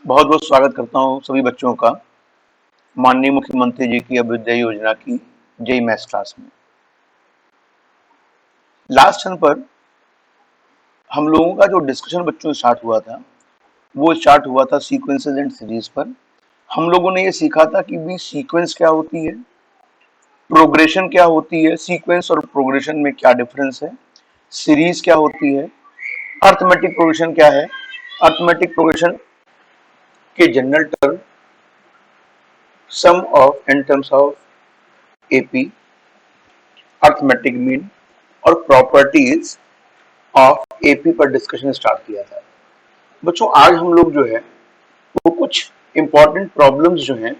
बहुत बहुत स्वागत करता हूँ सभी बच्चों का माननीय मुख्यमंत्री जी की अभ्युदय योजना की जेई मैथ्स क्लास में। लास्ट टर्म पर हम लोगों का जो डिस्कशन बच्चों स्टार्ट हुआ था वो स्टार्ट हुआ था सीक्वेंसेस एंड सीरीज पर। हम लोगों ने ये सीखा था कि भी सीक्वेंस क्या होती है, प्रोग्रेशन क्या होती है, सीक्वेंस और प्रोग्रेशन में क्या डिफरेंस है, सीरीज क्या होती है, अर्थमेटिक प्रोग्रेशन क्या है। अर्थमेटिक प्रोग्रेशन के general term sum of n terms of AP, arithmetic mean और प्रॉपर्टीज ऑफ एपी पर डिस्कशन स्टार्ट किया था। बच्चों आज हम लोग जो है वो कुछ इंपॉर्टेंट प्रॉब्लम्स जो हैं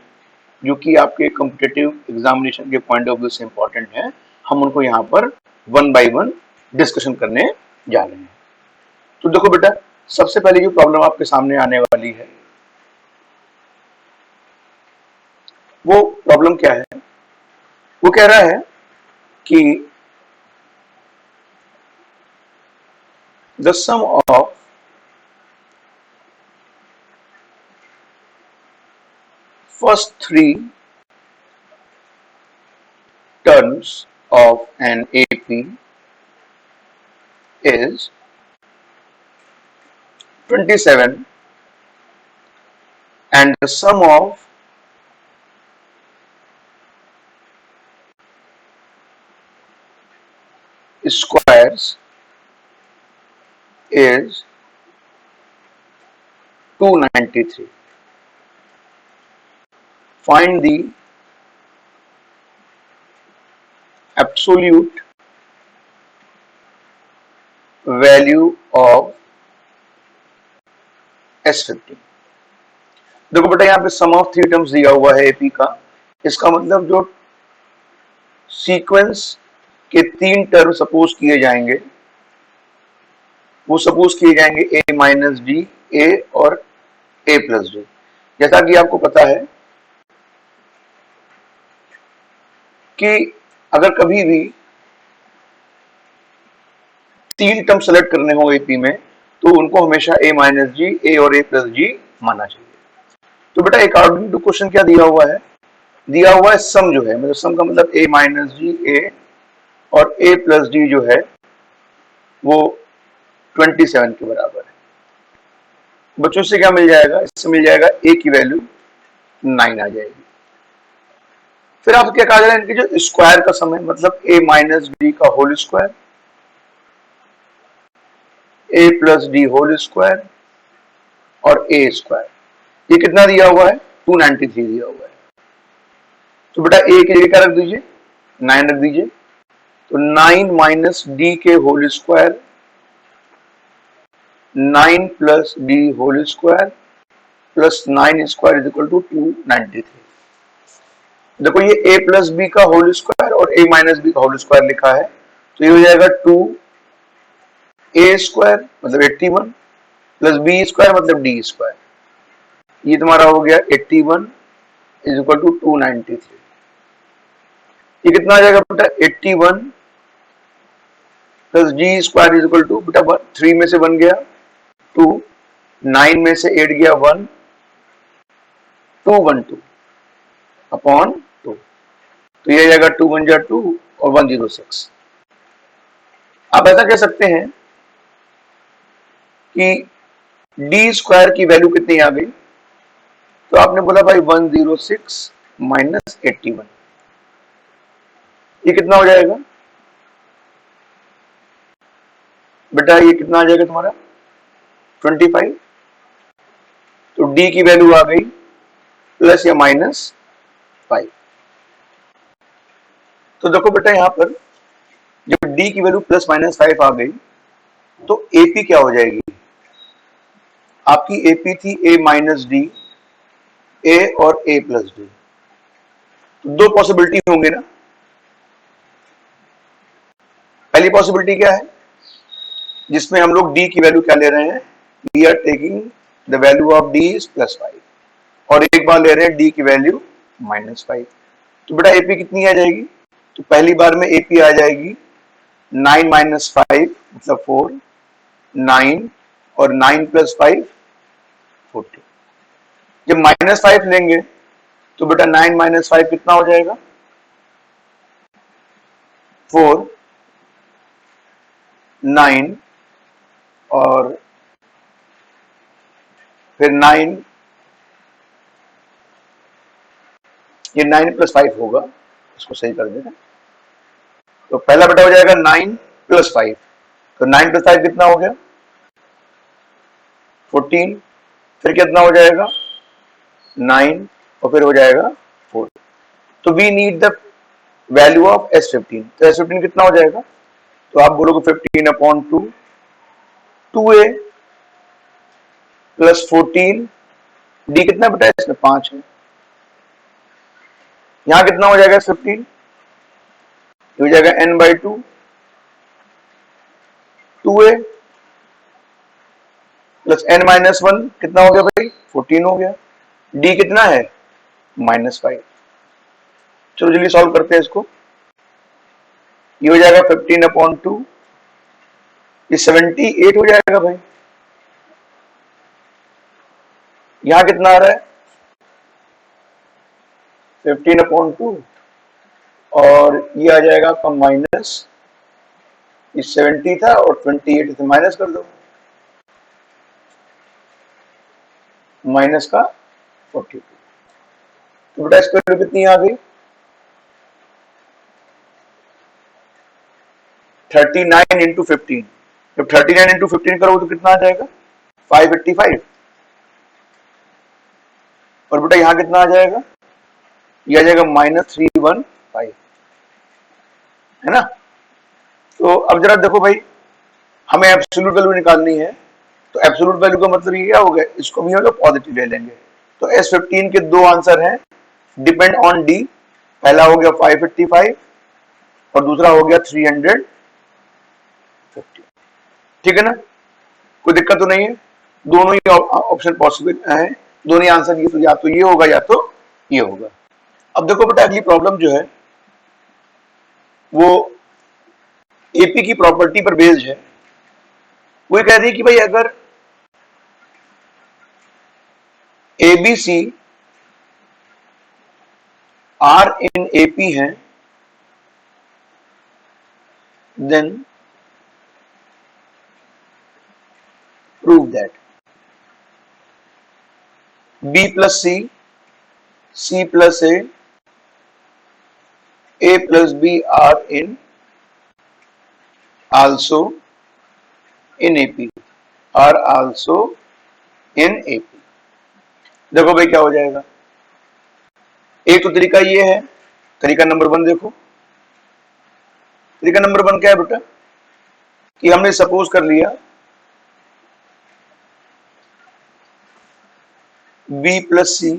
जो कि आपके कॉम्पिटिटिव एग्जामिनेशन के पॉइंट ऑफ व्यू से इंपॉर्टेंट है, हम उनको यहाँ पर वन बाय वन डिस्कशन करने जा रहे हैं। तो देखो बेटा, सबसे पहले जो प्रॉब्लम आपके सामने आने वाली है वो प्रॉब्लम क्या है। वो कह रहा है कि the sum of first three terms of an AP is 27 and the sum of squares is 293. Find the absolute value of S50। देखो बेटा, यहाँ पे सम ऑफ थ्री टर्म्स दिया हुआ है एपी का। इसका मतलब जो सीक्वेंस के तीन टर्म सपोज किए जाएंगे वो सपोज किए जाएंगे ए माइनस डी, ए और ए प्लस डी। जैसा कि आपको पता है कि अगर कभी भी तीन टर्म सेलेक्ट करने हो एपी में तो उनको हमेशा ए माइनस जी, ए और ए प्लस जी मानना चाहिए। तो बेटा अकॉर्डिंग टू क्वेश्चन क्या दिया हुआ है, दिया हुआ है सम जो है, मतलब सम का मतलब ए माइनस जी, ए और ए प्लस डी जो है वो 27 के बराबर है। बच्चों से क्या मिल जाएगा, इससे मिल जाएगा ए की वैल्यू 9 आ जाएगी। फिर आप क्या कहा जा रहा है, इनके जो स्क्वायर का सम है, मतलब ए माइनस डी का होल स्क्वायर, ए प्लस डी होल स्क्वायर और ए स्क्वायर, ये कितना दिया हुआ है, 293 दिया हुआ है। तो बेटा ए के लिए क्या रख दीजिए, 9 रख दीजिए। तो 9 माइनस डी के whole square, 9 plus d whole square plus 9 square is equal to 293। देखो ये a प्लस बी का होल स्क्वायर और a माइनस बी का होल स्क्वायर लिखा है, तो ये हो जाएगा 2a स्क्वायर मतलब 81 प्लस बी स्क्वायर मतलब डी स्क्वायर, ये तुम्हारा हो गया 81 इज इक्वल टू 293। ये कितना आ जाएगा बेटा, 81 plus d square is equal to, बेटा 3 में से 1 गया 2, 9 में से 8 गया 1, 212 अपॉन 2, तो ये जाएगा 2 1 जा 2 और 106। आप ऐसा कह सकते हैं कि डी स्क्वायर की वैल्यू कितनी आ गई, तो आपने बोला भाई 106 माइनस 81, ये कितना हो जाएगा बेटा, ये कितना आ जाएगा तुम्हारा 25। तो डी की वैल्यू आ गई प्लस या माइनस 5। तो देखो बेटा यहां पर जब डी की वैल्यू प्लस माइनस 5 आ गई तो एपी क्या हो जाएगी, आपकी एपी थी ए माइनस डी, ए और ए प्लस डी। तो दो पॉसिबिलिटी होंगे ना। पहली पॉसिबिलिटी क्या है, जिसमें हम लोग डी की वैल्यू क्या ले रहे हैं, we are taking the value of d is plus 5, और एक बार ले रहे हैं डी की वैल्यू माइनस 5। तो बेटा एपी कितनी आ जाएगी, तो पहली बार में एपी आ जाएगी 9 माइनस 5 मतलब 4, 9 और 9 प्लस 5 40। जब -5 लेंगे तो बेटा 9 - 5 कितना हो जाएगा? 4, 9 और फिर 9, ये 9 + 5 होगा, इसको सही कर देना। तो पहला बेटा हो जाएगा 9 + 5, तो 9 + 5 कितना हो गया? 14, फिर कितना हो जाएगा? 9 और फिर हो जाएगा 4। तो we need the value of S15, तो S15 कितना हो जाएगा? तो आप बोलोगे 15/2, 2a + 14, डी कितना बेटा इसमें 5 है, यहां कितना हो जाएगा 15? हो जाएगा n/2, 2a + n-1 कितना हो गया भाई? 14 हो गया। डी कितना है? -5। चलो जल्दी सॉल्व करते हैं इसको। ये हो जाएगा 15/2, ये 78 हो जाएगा भाई। यहां कितना आ रहा है? 15/2 और ये आ जाएगा आपका माइनस, ये 70 था और 28 से माइनस कर दो, माइनस का 42। तो बेटा इसकी वैल्यू कितनी आ गई? 39 × 15। जब 39 × 15 करोगे तो कितना आ जाएगा? 585। और बेटा यहां कितना आ जाएगा? ये आ जाएगा -315, है ना? तो अब जरा देखो भाई, हमें एब्सोल्यूट वैल्यू निकालनी है, तो एब्सोल्यूट वैल्यू का मतलब ये क्या हो गया? इसको भी हम लोग पॉजिटिव ले लेंगे। तो S15 के दो आंसर हैं, डिपेंड ऑन डी। पहला हो गया 585 और दूसरा हो गया 350। ठीक है ना? कोई दिक्कत तो नहीं है? दोनों ही ऑप्शन पॉसिबल है, दोनों ही आंसर ये तो या तो ये होगा या तो ये होगा। अब देखो बेटा, अगली प्रॉब्लम जो है वो एपी की प्रॉपर्टी पर बेस्ड है। वो कह रही है कि भाई अगर एबीसी आर इन एपी है, then prove that B + C, C + A + B are in also in AP, are also in AP। देखो भाई क्या हो जाएगा? एक तो तरीका ये है, तरीका नंबर 1 देखो। तरीका नंबर 1 क्या है बेटा? कि हमने सपोज कर लिया B + C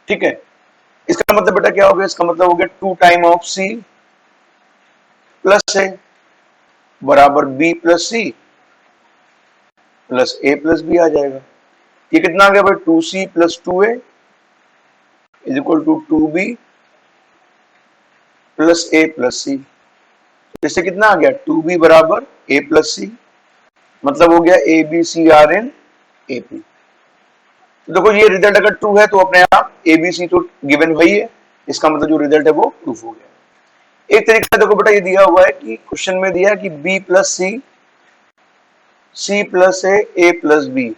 ठीक है। इसका मतलब बेटा क्या हो गया? इसका मतलब हो गया 2 टाइम ऑफ C + A बराबर B + C + A + B आ जाएगा। ये कितना आ गया भाई? 2C + 2A = 2B + A + C। इससे कितना आ गया? 2B बराबर A + C, मतलब हो गया ABCR इन AP। देखो ये रिजल्ट अगर ट्रू है तो अपने आप ABC तो गिवन वही है, इसका मतलब जो रिजल्ट है वो प्रूफ हो गया। एक तरीका देखो बेटा, ये दिया हुआ है कि क्वेश्चन में दिया है कि B + C, C + A + B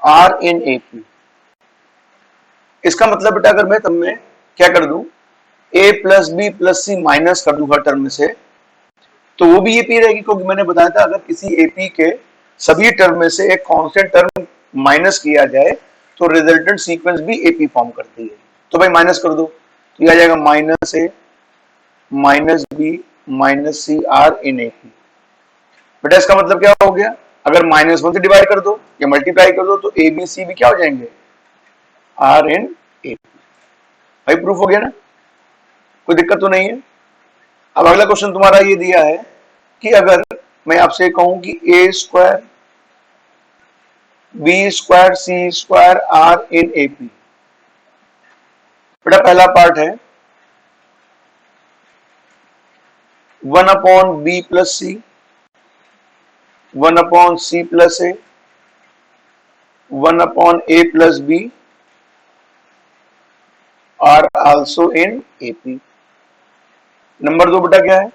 are in AP। इसका मतलब बेटा अगर मैं तब में क्या कर दूं, A + B + C माइनस कर दूं हर टर्म में से, तो वो भी एपी रहेगी, क्योंकि मैंने बताया था अगर किसी एपी के सभी टर्म में से एक कांस्टेंट टर्म माइनस किया जाए तो रिजल्टेंट सीक्वेंस भी एपी फॉर्म करती है। तो भाई माइनस कर दो, तो ये आ जाएगा -A - B - C R in AP. बेटा इसका मतलब क्या हो गया? अगर -1 से डिवाइड कर दो या मल्टीप्लाई कर दो तो ए बी सी भी क्या हो जाएंगे? Are in AP. भाई प्रूफ हो गया ना? कोई दिक्कत तो नहीं है? अब अगला क्वेश्चन तुम्हारा ये दिया है कि अगर मैं आपसे कहूं कि A² B² C² are in AP. बेटा पहला पार्ट है one upon B plus C, one upon C plus A, one upon A plus B are also in AP. Number दो बेटा क्या है?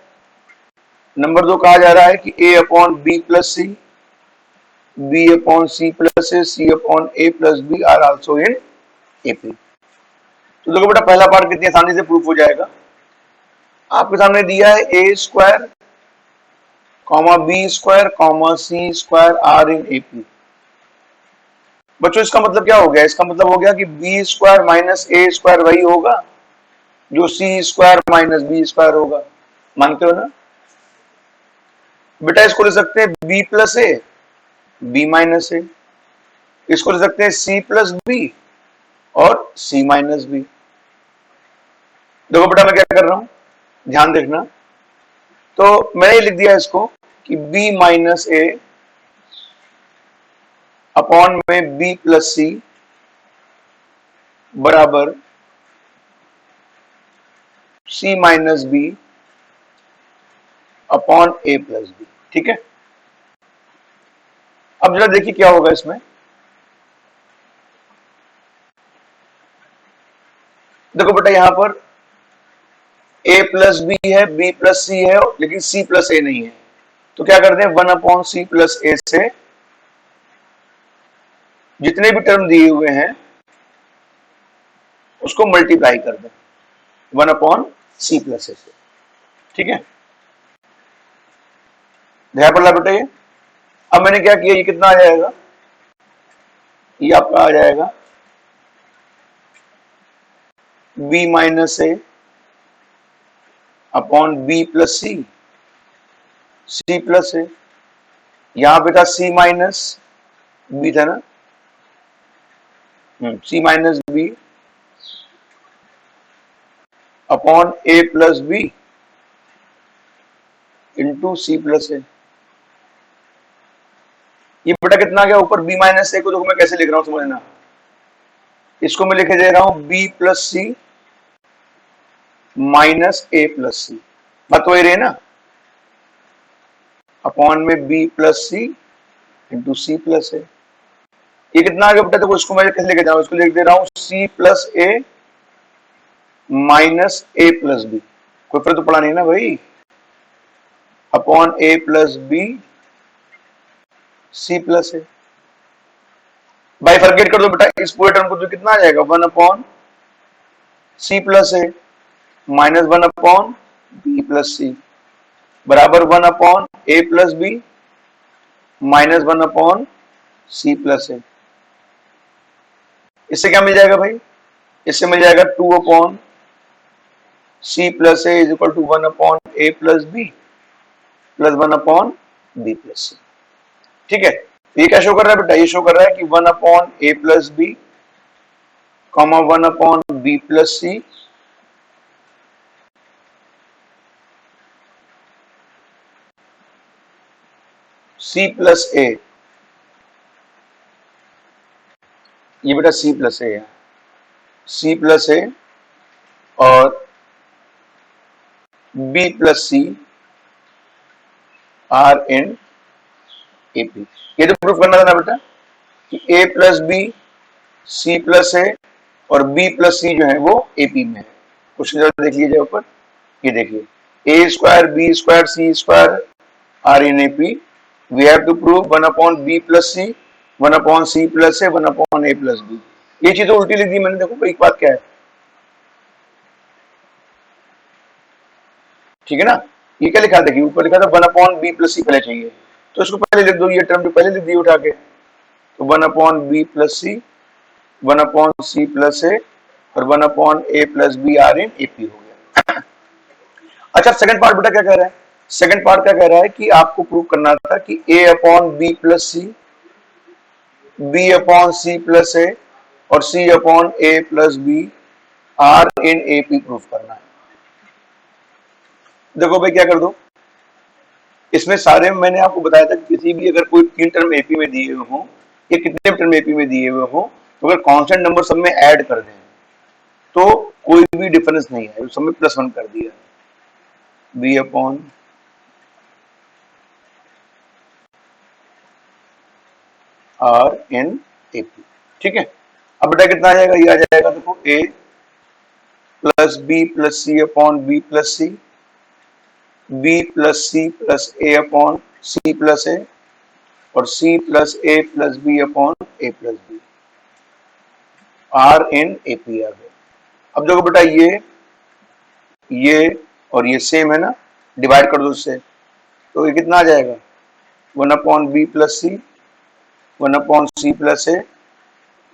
नंबर दो कहा जा रहा है कि A upon B plus C, B upon C plus A, C upon A plus B are also in AP. तो देखो बेटा पहला पार्ट कितनी आसानी से प्रूफ हो जाएगा। आपके सामने दिया है A square comma B square comma C square are in AP. बच्चों इसका मतलब क्या हो गया? इसका मतलब हो गया कि बी स्क्वायर माइनस ए स्क्वायर वही होगा जो सी स्क्वायर माइनस बी स्क्वायर होगा। मानते हो ना बेटा? इसको ले सकते हैं बी प्लस ए, बी माइनस ए, इसको ले सकते हैं सी प्लस बी और सी माइनस बी। देखो बेटा मैं क्या कर रहा हूं, ध्यान देखना। तो मैंने लिख दिया इसको कि b माइनस ए अपॉन में b प्लस सी बराबर c minus B upon a plus b. ठीक है, अब जरा देखिए क्या होगा इसमें। देखो बेटा यहां पर a प्लस बी है, b प्लस सी है, लेकिन c प्लस ए नहीं है। तो क्या करते हैं, वन अपॉन सी प्लस ए से जितने भी टर्म दिए हुए हैं उसको मल्टीप्लाई कर दें वन अपॉन सी प्लस ए से। ठीक है, ध्यान पड़ रहा बेटा ये? अब मैंने क्या किया, ये कितना आ जाएगा, ये आपका आ जाएगा b minus A upon B plus C, C plus A. यहां पे था सी माइनस बी था ना, C minus B upon A plus B into C plus A. ये बेटा कितना आ गया ऊपर, b माइनस ए को देखो मैं कैसे लिख रहा हूं समझना। इसको मैं लिखे दे रहा हूं b प्लस सी माइनस ए प्लस सी, बात वही रही ना, अपॉन में b plus C into C plus A. ये कितना आ गया बेटा, देखो इसको मैं कैसे लेके जाऊं, इसको लिख दे रहा हूं c plus A minus A plus B, कोई फर्क तो पड़ा नहीं ना भाई, अपॉन ए प्लस बी सी प्लस ए। बाइफरकेट कर दो बेटा इस पूरे टर्म को, तो कितना आ जाएगा, one upon C plus A minus one upon B plus सी बराबर one upon A plus B minus one upon C plus A. इससे क्या मिल जाएगा भाई, इससे मिल जाएगा two upon C plus A is equal to one upon A plus B plus one upon B plus C. ठीक है, ये क्या शो कर रहा है बेटा, ये शो कर रहा है कि one upon A plus B comma one upon B plus C C plus A, ये बेटा सी प्लस ए है, सी प्लस ए और b plus c are in AP. ये तो प्रूफ करना था ना बेटा कि a plus b c plus ए और बी प्लस सी जो है वो एपी में है। क्वेश्चन जरा देख लीजिए ऊपर, ये देखिए A square B square C square are in AP, we have to prove one upon B plus C, one upon C plus A, one upon A plus B. ये चीज तो उल्टी लिख दी मैंने, देखो एक बात क्या है, ठीक है ना। ये क्या लिखा, देखिए ऊपर लिखा था वन अपॉन बी प्लस सी पहले चाहिए, तो इसको पहले लिख दो, ये टर्म तो पहले लिख दी उठा के, तो वन अपॉन बी प्लस सी, वन अपॉन सी प्लस ए और one upon A plus B are in AP हो गया। अच्छा सेकंड पार्ट बेटा क्या कह रहा है, सेकंड पार्ट क्या कह रहा है कि आपको प्रूव करना था कि A upon B plus C, B upon C plus ए और C upon A plus B are in AP proof करना है। देखो भाई क्या कर दो, इसमें सारे मैंने आपको बताया था कि किसी भी अगर कोई तीन टर्म एपी में दिए हुए हों या कितने टर्म एपी में दिए हुए हों, तो अगर कांस्टेंट नंबर सब में ऐड कर दें तो कोई भी डिफरेंस नहीं है, सब में प्लस वन कर दिया। B upon are in A P. ठीक है, अब बेटा कितना आ जाएगा, ये आ जाएगा देखो A plus B plus C upon B plus C, B plus C plus A upon C plus ए, और C plus A plus B upon A plus B, are in A P आ गया। अब देखो बेटा ये और ये सेम है ना, डिवाइड कर दो इससे, तो ये कितना आ जाएगा, one upon B plus C, one upon C plus A,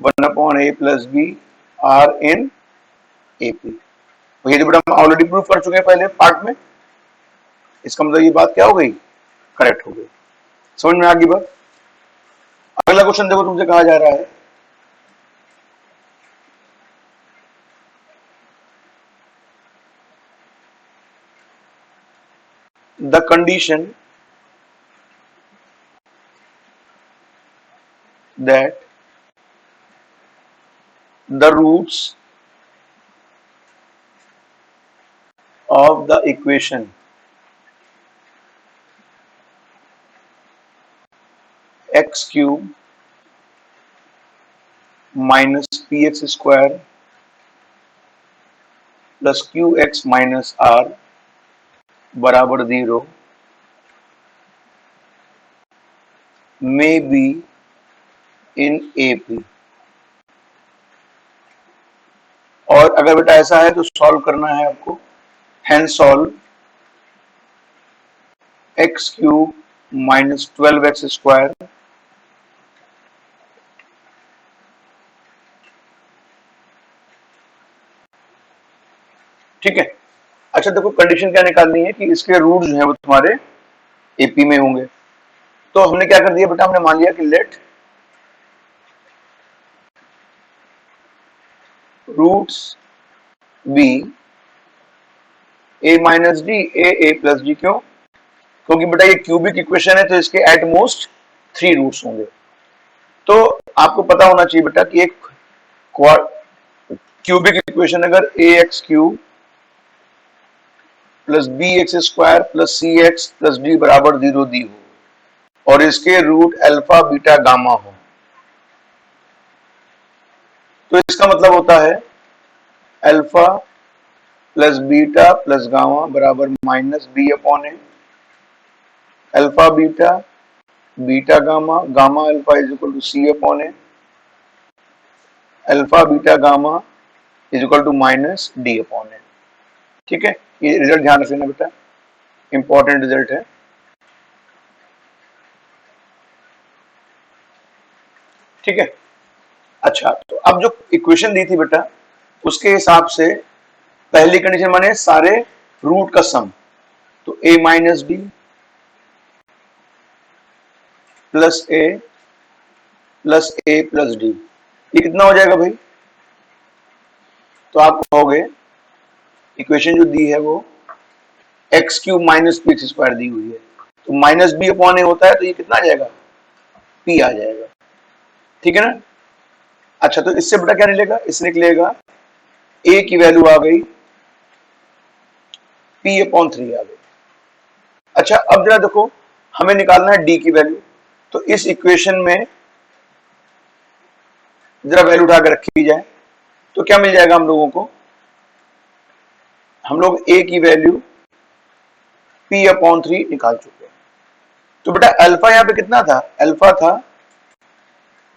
one upon A plus B, are in A P. ये तो बेटा हम ऑलरेडी प्रूव कर चुके हैं पहले पार्ट में, इसका मतलब ये बात क्या हो गई, करेक्ट हो गई। समझ में आ गई बात। अगला क्वेश्चन देखो तुमसे कहा जा रहा है, the condition that the roots of the equation x cube minus px square plus qx minus r बराबर 0 may be in AP। और अगर बेटा ऐसा है तो सॉल्व करना है आपको, hence solve x cube minus 12x square ठीक है। अच्छा देखो कंडीशन क्या निकालनी है कि इसके रूट जो है वो तुम्हारे एपी में होंगे। तो हमने क्या कर दिया बेटा, हमने मान लिया कि let roots be a minus D a plus d. क्यों? क्योंकि बेटा ये क्यूबिक इक्वेशन है तो इसके एट मोस्ट 3 रूट्स होंगे। तो आपको पता होना चाहिए बेटा कि एक क्यूबिक इक्वेशन अगर A X cube plus B X square plus C X plus D बराबर 0 दी हो और इसके रूट अल्फा बीटा गामा हो, तो इसका मतलब होता है alpha plus beta plus gamma बराबर minus B upon A, alpha beta beta gamma gamma alpha is equal to C upon A, alpha beta gamma is equal to minus D upon A. ठीक है, ये result ध्यान रखना बेटा, important result है। ठीक है, अच्छा तो अब जो इक्वेशन दी थी बेटा उसके हिसाब से पहली कंडीशन माने सारे रूट का सम, तो a minus D plus A plus A plus d, ये कितना हो जाएगा भाई? तो आप कहोगे इक्वेशन जो दी है वो X cube minus P X square दी हुई है, तो माइनस बी अपॉन ए होता है तो ये कितना आ जाएगा, पी आ जाएगा। ठीक है ना। अच्छा तो इससे बेटा क्या निकलेगा, इससे निकलेगा ए की वैल्यू आ गई पी अपॉन 3 आ गई। अच्छा अब जरा देखो हमें निकालना है डी की वैल्यू, तो इस इक्वेशन में जरा वैल्यू उठा के रखी जाए तो क्या मिल जाएगा हम लोगों को, हम लोग ए की वैल्यू पी अपॉन 3 निकाल चुके हैं। तो बेटा अल्फा यहां पे कितना था, अल्फा था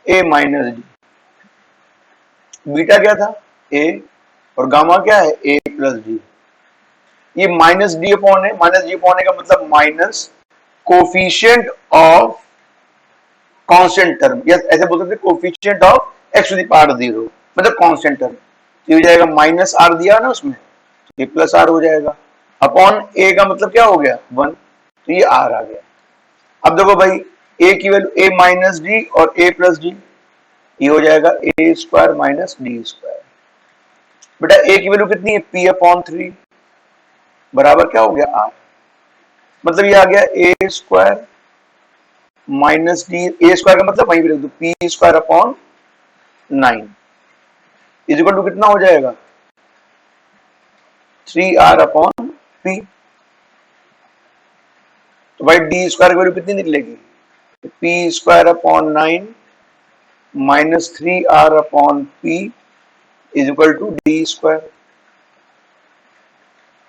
ए माइनस डी, बीटा क्या था ए, और गामा क्या है ए प्लस डी। ये माइनस डी अपॉन है, माइनस डी अपॉन है का मतलब minus coefficient of constant term, या ऐसे बोल सकते coefficient of x to the power 0, मतलब कांस्टेंट टर्म। ये हो जाएगा माइनस आर दिया ना उसमें, तो ये प्लस आर हो जाएगा, अपॉन ए का मतलब क्या हो गया 1, तो ये आर आ गया। अब देखो भाई ए की वैल्यू ए माइनस डी और ए प्लस डी, ये हो जाएगा A square minus D square. बेटा ए की वैल्यू कितनी है पी अपॉन 3 बराबर क्या हो गया आर, मतलब ये आ गया a square minus D, a square का मतलब वहीं पे रख दो p square upon 9 is equal to कितना हो जाएगा 3 आर अपॉन पी। तो भाई डी स्क्वायर की वैल्यू कितनी निकलेगी, p square upon 9 minus 3r upon p is equal to d square.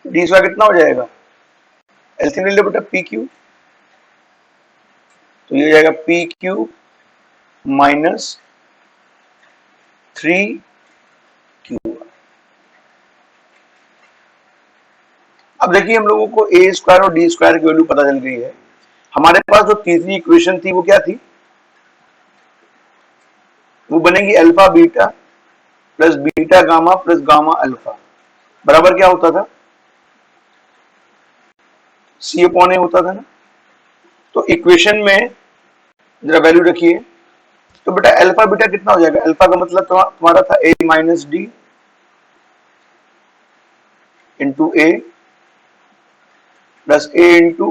D square कितना हो जाएगा, एलसीएम ले लो बेटा पी क्यू, तो ये हो जाएगा पी क्यू माइनस 3q। अब देखिए हम लोगों को ए स्क्वायर और डी स्क्वायर की वैल्यू पता चल गई है। हमारे पास जो तीसरी इक्वेशन थी वो क्या थी, वो बनेगी alpha beta plus beta gamma plus gamma alpha बराबर क्या होता था, सी अपॉन ए होता था ना। तो इक्वेशन में जरा वैल्यू रखिए, तो बेटा अल्फा बीटा कितना हो जाएगा, अल्फा का मतलब तुम्हारा था ए माइनस डी इंटू ए प्लस ए इंटू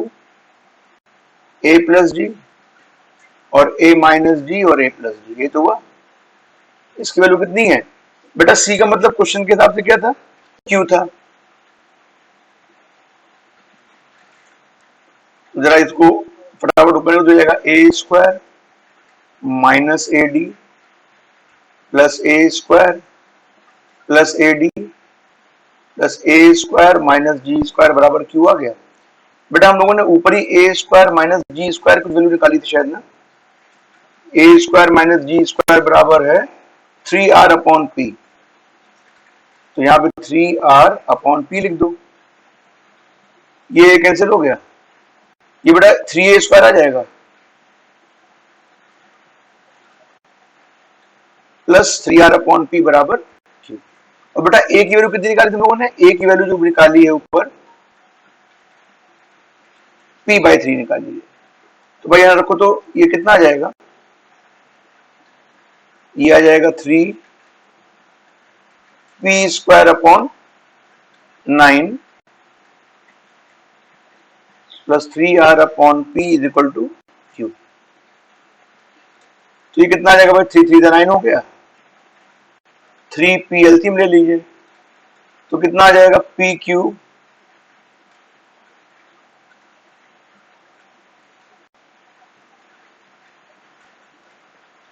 ए प्लस डी और ए माइनस डी और ए प्लस डी, ये तो हुआ। इसकी वैल्यू कितनी है बेटा, सी का मतलब क्वेश्चन के हिसाब से क्या था, क्यू था। जरा इसको फटाफट ऊपर हो जाएगा, A square minus A D plus A square plus A D plus A square minus G square बराबर क्यू आ गया। बेटा हम लोगों ने ऊपर ही A square minus G square की वैल्यू निकाली थी शायद ना, A square minus G square बराबर है 3r अपॉन पी, तो यहाँ पे 3r अपॉन पी लिख दो, ये कैंसिल हो गया, ये बेटा 3a स्क्वायर आ जाएगा प्लस 3r अपॉन पी बराबर क्यू। और बेटा ए की वैल्यू कितनी निकाली थी हम लोगों ने, ए की वैल्यू जो निकाली है ऊपर p बाई 3 निकाली है, तो भाई यहाँ रखो, तो ये कितना आ जाएगा, ये आ जाएगा 3 p square upon 9 plus 3r upon p is equal to q. तो ये कितना आ जाएगा भाई, 3 3 9 हो गया, 3p एलसीएम ले लीजिए, तो कितना आ जाएगा पी क्यू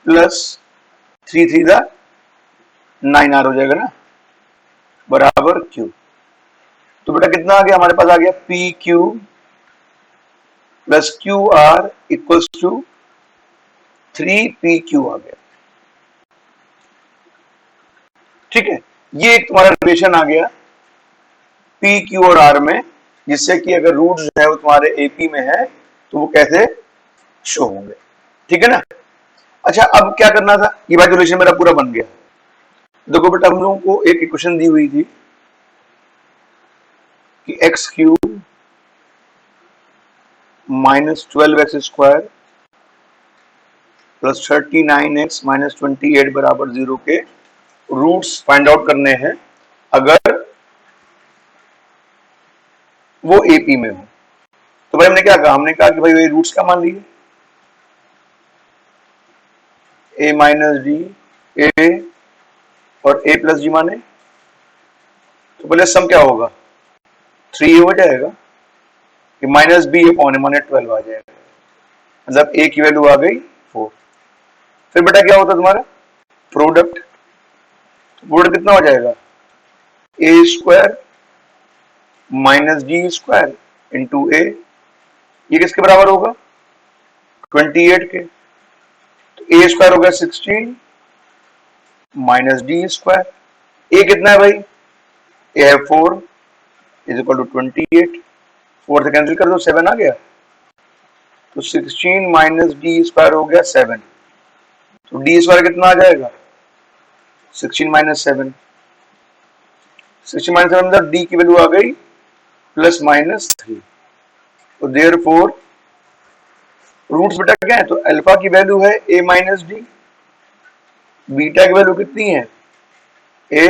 प्लस 3 3 9r हो जाएगा ना बराबर क्यू। तो बेटा कितना आ गया हमारे पास, आ गया P Q plus Q R equals to 3p Q आ गया। ठीक है, ये एक तुम्हारा रिलेशन आ गया पी क्यू और आर में, जिससे कि अगर रूट्स जो है वो तुम्हारे एपी में है तो वो कैसे शो होंगे। ठीक है ना। अच्छा अब क्या करना था, ये भाई रिलेशन मेरा पूरा बन गया। देखो बेटा हम लोगों को एक इक्वेशन दी हुई थी कि x cube minus 12x square plus 39x minus 28 बराबर 0 के रूट्स फाइंड आउट करने हैं अगर वो एपी में हो। तो भाई हमने क्या कहा, हमने कहा कि भाई ये रूट्स क्या मान लिए, ए माइनस डी ए और ए प्लस जी माने, तो पहले सम क्या होगा, 3 हो जाएगा, कि माइनस बी अपॉन ए माने 12 आ जाएगा, मतलब ए की वैल्यू आ गई 4। फिर बेटा क्या होता तुम्हारा प्रोडक्ट, प्रोडक्ट कितना हो जाएगा, A square minus D square into A, ये किसके बराबर होगा 28 के, तो ए स्क्वायर हो गया 16 माइनस डी स्क्वायर, ए कितना है भाई, ए है 4 इज इक्वल टू 28, 4 से कैंसिल कर दो 7 आ गया, तो 16 माइनस डी स्क्वायर हो गया 7, तो डी स्क्वायर कितना आ जाएगा 16 माइनस 7, 16 माइनस 7 मतलब डी की वैल्यू आ गई प्लस माइनस 3। तो देयरफॉर रूट्स बेटा क्या है, तो अल्फा की वैल्यू है ए माइनस डी, बीटा की वैल्यू कितनी है ए,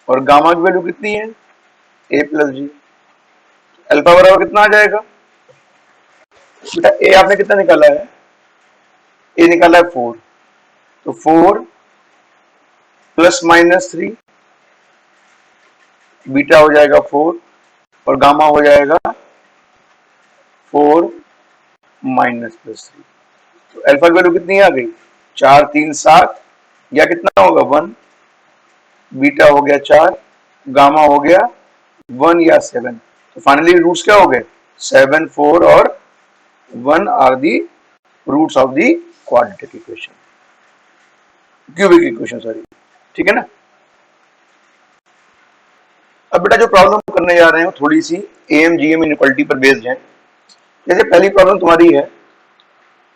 और गामा की वैल्यू कितनी है ए प्लस जी। अल्फा बराबर कितना आ जाएगा बेटा, ए आपने कितना निकाला है, ए निकाला है 4, तो 4 प्लस माइनस 3, बीटा हो जाएगा 4 और गामा हो जाएगा 4 -+3। तो अल्फा की वैल्यू कितनी आ गई, 4 3 7, या कितना होगा 1, बीटा हो गया 4, गामा हो गया 1 या 7। तो फाइनली रूट्स क्या हो गए, 7 4 और 1 are the roots of the quadratic equation, cubic equation sorry, ठीक है ना। अब बेटा जो प्रॉब्लम करने जा रहे हैं थोड़ी सी एएमजीएम इनइक्वालिटी पर बेस्ड है। जैसे पहली प्रॉब्लम तुम्हारी है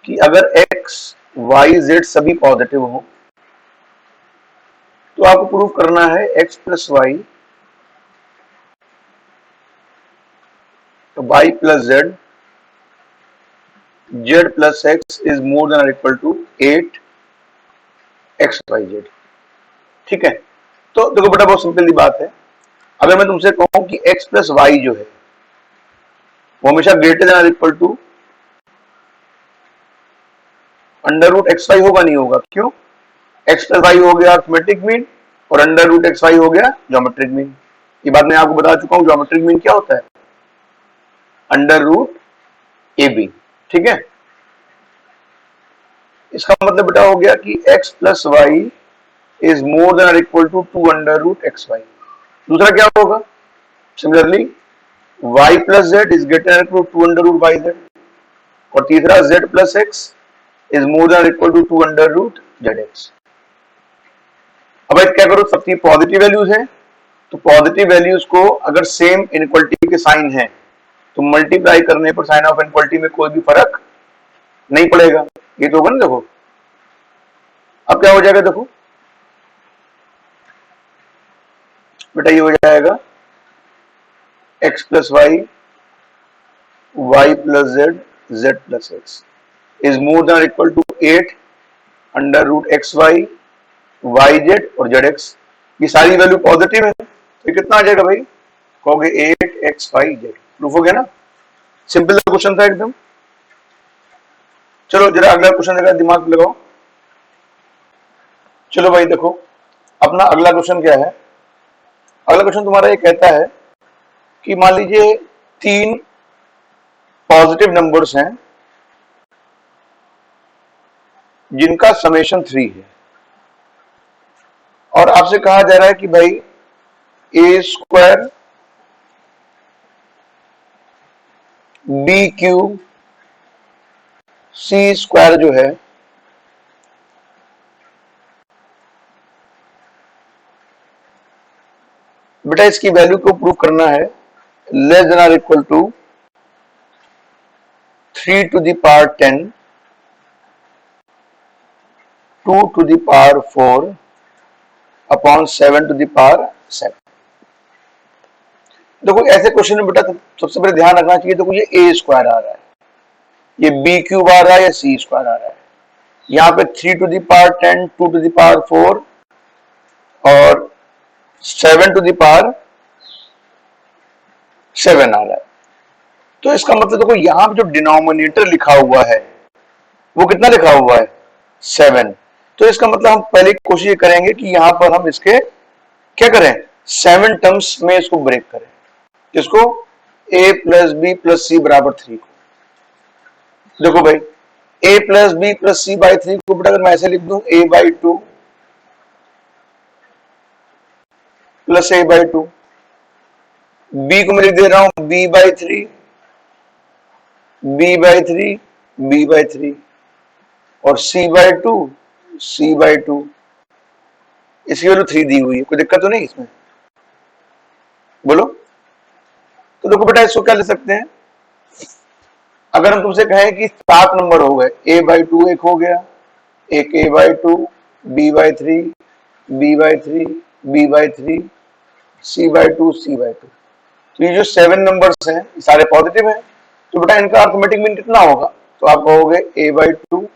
कि अगर x y z सभी पॉजिटिव हो तो आपको प्रूव करना है x प्लस वाई तो y plus Z z plus x is more than और equal to 8 X Y Z, ठीक है। तो देखो बेटा बहुत सिंपल सी बात है, अगर मैं तुमसे कहूं कि x प्लस वाई जो है वो हमेशा ग्रेटर देन और equal to under root x y होगा, नहीं होगा, क्यों, एक्स प्लस वाई हो गया अर्थमेटिक मीन और अंडर रूट एक्स वाई हो गया ज्योमेट्रिक मीन। ये बात मैं आपको बता चुका हूं, ज्योमेट्रिक मीन क्या होता है, अंडर रूट ए बी, ठीक है। इसका मतलब बेटा हो गया कि x plus Y is more than और equal to 2 under root x Y. दूसरा क्या होगा, similarly y plus Z is greater than equal to 2 under root Y Z, और तीसरा z plus x is more than equal to 2 under root Z X. अब क्या करो, सबकी positive values हैं तो पॉजिटिव वैल्यूज को अगर सेम इनइक्वालिटी के साइन है तो मल्टीप्लाई करने पर साइन ऑफ इनइक्वालिटी में कोई भी फर्क नहीं पड़ेगा, ये तो होगा ना। देखो अब क्या हो जाएगा, देखो बेटा ये हो जाएगा x plus y y plus z z plus x is more than equal to 8 under root x y y Z और जेड एक्स। ये सारी वैल्यू पॉजिटिव है तो कितना आ जाएगा भाई, कहोगे 8 एक्स वाई जेड। प्रूफ हो गया ना, सिंपल क्वेश्चन था एकदम। चलो जरा अगला क्वेश्चन जरा दिमाग लगाओ। चलो भाई देखो अपना अगला क्वेश्चन क्या है, अगला क्वेश्चन तुम्हारा ये कहता है कि मान लीजिए 3 पॉजिटिव नंबर्स हैं जिनका समेशन 3 है और आपसे कहा जा रहा है कि भाई a square b cube c square जो है बेटा इसकी वैल्यू को प्रूव करना है लेस देन और equal to 3 to the power 10 2 to the power 4 अपॉन 7 टू द पावर 7। देखो ऐसे क्वेश्चन में बेटा सबसे पहले ध्यान रखना चाहिए, देखो ये ए स्क्वायर आ रहा है, ये बी क्यूब आ रहा है या सी स्क्वायर आ रहा है, यहाँ पे 3 to the power 10 2 to the power 4 और 7 टू द पावर 7 आ रहा है। तो इसका मतलब देखो यहाँ पे जो डिनोमिनेटर लिखा हुआ है वो कितना लिखा हुआ है 7। तो इसका मतलब हम पहले कोशिश करेंगे कि यहाँ पर हम इसके क्या करें 7 टर्म्स में इसको ब्रेक करें, इसको a प्लस बी प्लस सी बराबर 3 को। देखो भाई a plus B plus C by 3 को बेटा अगर मैं ऐसे लिख दूं a by 2 plus a by 2, b को मैं लिख दे रहा हूं b by 3 b by 3 b by 3 और c बाई 2 c बाई 2, इसकी वैल्यू 3 दी हुई है, कोई दिक्कत तो नहीं इसमें, बोलो। तो देखो बेटा इसको क्या ले सकते हैं, अगर हम तुमसे कहें कि 7 नंबर हो गए, a बाई 2 एक हो गया, एक a by 2 b by 3 b by 3 b by 3 c by 2 c by 2। तो ये जो 7 नंबर्स हैं ये सारे पॉजिटिव हैं, तो बेटा इनका अर्थमेटिक मीन कितना होगा, तो आप कहोगे a बाई 2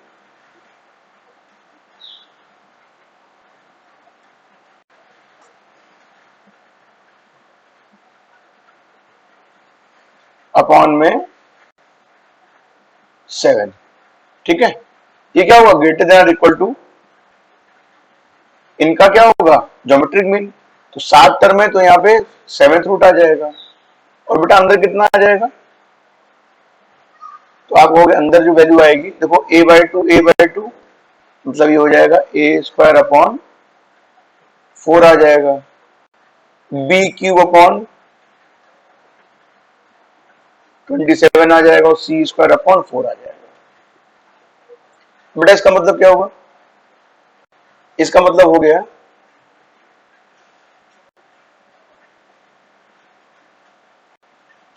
अपॉन में 7, ठीक है। ये क्या होगा ग्रेटर देन और इक्वल टू, इनका क्या होगा ज्योमेट्रिक मीन, तो 7 टर्म है तो यहाँ पे 7th रूट आ जाएगा और बेटा अंदर कितना आ जाएगा, तो आप आप कहोगे अंदर जो वैल्यू आएगी, देखो a/2 मतलब ये हो जाएगा a² अपॉन 4 आ जाएगा, b³ अपॉन 27 आ जाएगा और c² अपॉन 4 आ जाएगा। बेटा इसका मतलब क्या होगा? इसका मतलब हो गया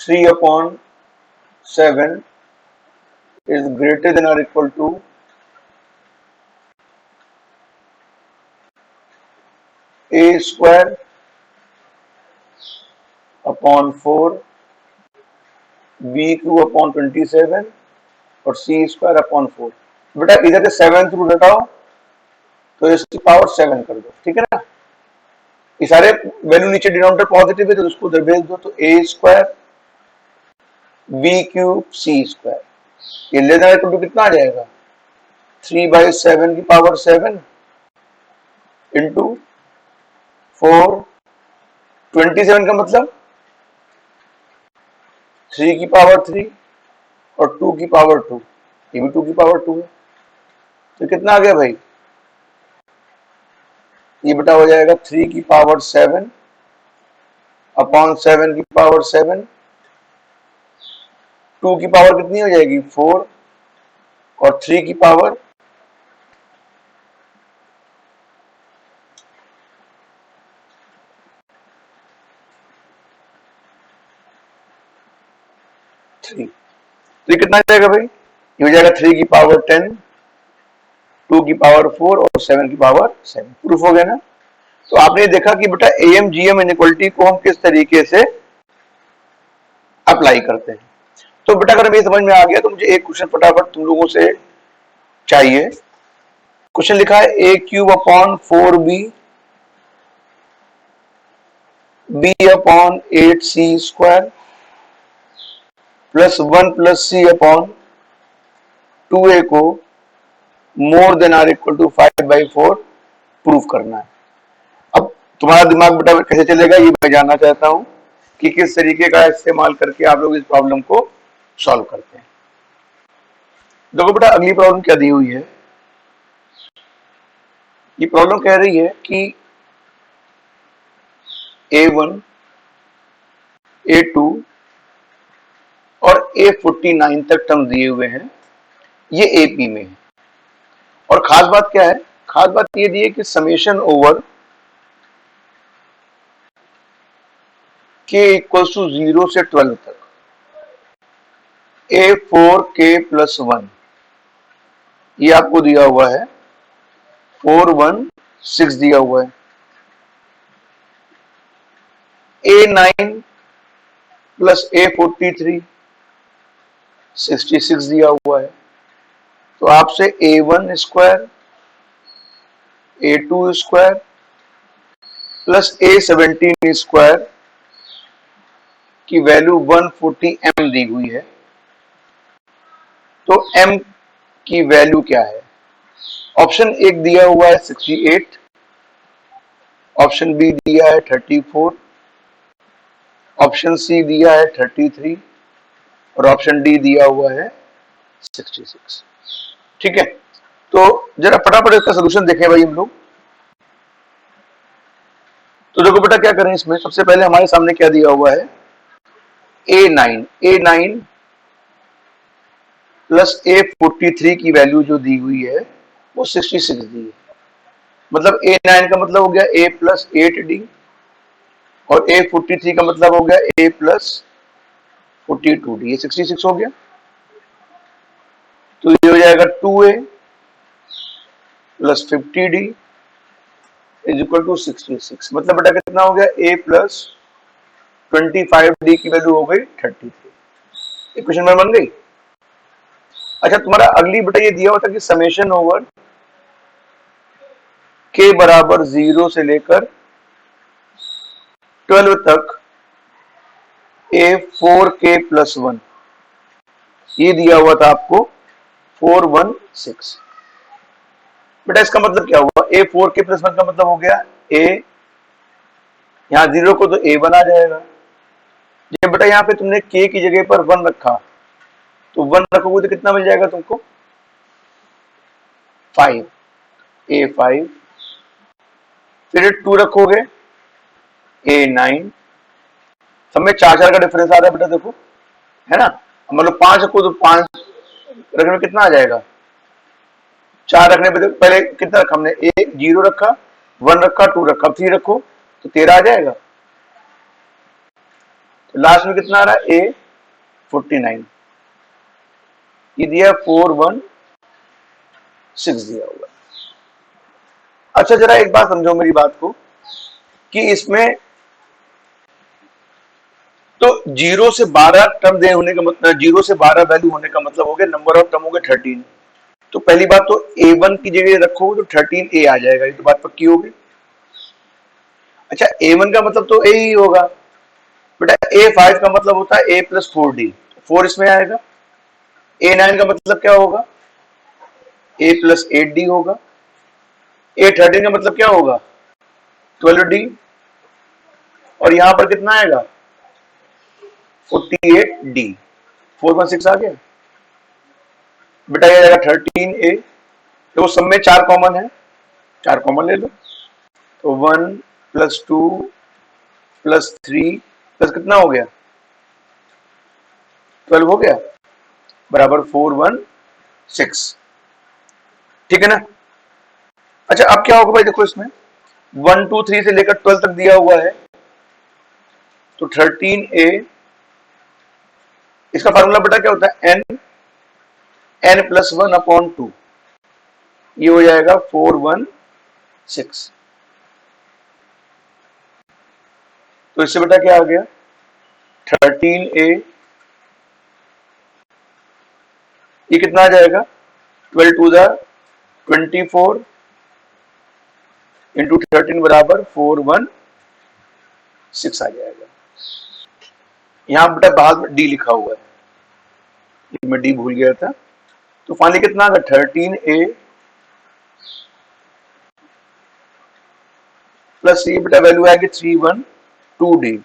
3/7 is greater than or equal to a² upon 4 b³ upon 27 और c²अपॉन 4। बेटा इधर से 7 थ्रू घटाओ तो इसकी पावर 7 कर दो, ठीक है ना। ये सारे वैल्यू नीचे डिनोमिनेटर पॉजिटिव है तो उसको उधर भेज दो, तो a² b³ c², ये लेस देन इक्वल टू कितना आ जाएगा 3/7 की पावर 7 इंटू 4, 27 का मतलब 3 की पावर 3 और 2 की पावर 2, ये भी 2 की पावर 2 है, तो कितना आ गया भाई, ये बेटा हो जाएगा 3 की पावर 7 अपॉन 7 की पावर 7, 2 की पावर कितनी हो जाएगी 4 और 3 की पावर 3, तो ये कितना आ जाएगा भाई, ये हो जाएगा 3 की पावर 10, 2 की पावर 4 और 7 की पावर 7। प्रूफ हो गया ना। तो आपने देखा कि बेटा एम जी एम इनइक्वालिटी को हम किस तरीके से अप्लाई करते हैं। तो बेटा अगर मेरी समझ में आ गया तो मुझे एक क्वेश्चन फटाफट तुम लोगों से चाहिए। क्वेश्चन लिखा है a³ upon 4b b/8c² plus 1+c/2a को more than or equal to 5/4 proof करना है। अब तुम्हारा दिमाग बेटा कैसे चलेगा ये मैं जानना चाहता हूं कि किस तरीके का इस्तेमाल करके आप लोग इस प्रॉब्लम को सॉल्व करते हैं। देखो बेटा अगली प्रॉब्लम क्या दी हुई है, ये प्रॉब्लम कह रही है कि a1 a2 और a49 तक टर्म दिए हुए हैं, ये एपी में है। और खास बात क्या है, खास बात ये दी है कि summation over k equals to 0 से 12 तक a4k+1 ये आपको दिया हुआ है 416 दिया हुआ है, a9 प्लस a43 66 दिया हुआ है। तो आपसे a1² a2² प्लस a17² की वैल्यू 140 m दी हुई है। तो m की वैल्यू क्या है, ऑप्शन एक दिया हुआ है 68, ऑप्शन बी दिया है 34, ऑप्शन सी दिया है 33 और ऑप्शन डी दिया हुआ है 66। ठीक है, तो जरा फटाफट इसका सोल्यूशन देखें भाई हम लोग। तो देखो बेटा क्या करें, इसमें सबसे पहले हमारे सामने क्या दिया हुआ है a9 प्लस a43 की वैल्यू जो दी हुई है वो 66 दी है, मतलब a9 का मतलब हो गया a प्लस 8d और a43 का मतलब हो गया a प्लस 42d, ये 66 हो गया। तो ये हो जाएगा 2a plus 50d is equal to 66, मतलब बेटा कितना हो गया a प्लस 25d की वैल्यू हो गई 33। इक्वेशन में बन गई। अच्छा तुम्हारा अगली बेटा ये दिया हुआ था कि समेशन ओवर k बराबर 0 से लेकर 12 तक a4k+1 ये दिया हुआ था आपको 416। बेटा इसका मतलब क्या हुआ, a4k+1 का मतलब हो गया a, यहां 0 को तो a1 आ जाएगा। जब बेटा यहाँ पे तुमने k की जगह पर 1 रखा तो 1 रखोगे तो कितना मिल जाएगा तुमको? 5, A5। फिर 2 रखोगे, A9। सब में 4 का डिफरेंस आ रहा है बेटा, देखो, है ना। मतलब 5 रखो तो 5 रखने में कितना आ जाएगा? 4 रखने पे देखो, पहले कितना रखा हमने? ए 0 रखा, 1 रखा, 2 रखा, 3 रखो तो 13 आ जाएगा। तो लास्ट में कितना आ रहा है? A49। ये दिया 416 दिया हुआ। अच्छा जरा एक बात समझो मेरी बात को, कि इसमें तो 0 से 12 टर्म दे होने का मतलब, 0 से 12 वैल्यू होने का मतलब हो गया नंबर ऑफ टर्म हो गए 13। तो पहली बात तो A1 की जगह रखोगे तो 13A आ जाएगा, ये तो बात पक्की होगी। अच्छा A1 का मतलब तो A ही होगा बेटा। A5 का मतलब होता है A+4D, 4 इसमें आएगा। A9 का मतलब क्या होगा? A+8D होगा। A13 का मतलब क्या होगा? 12D। और यहां पर कितना आएगा? 48D। 416 आ गया बेटा, ये आएगा 13A। तो सब में 4 कॉमन है, 4 कॉमन ले लो। तो 1 + 2 + 3 प्लस कितना हो गया? 12 हो गया, बराबर 416। ठीक है ना। अच्छा अब क्या होगा भाई, देखो इसमें 1 2 3 से लेकर 12 तक दिया हुआ है। तो 13A, इसका फार्मूला बेटा क्या होता है? n+1/2। ये हो जाएगा 416। तो इससे बेटा क्या आ गया? 13A, ये कितना आ जाएगा? 12 2 24 इंटू 13 बराबर 416 आ जाएगा। यहां बेटा बाद में डी लिखा हुआ है, मैं डी भूल गया था। तो फाइनली कितना आ गया? 13A प्लस ये बेटा वैल्यू आएगी 312D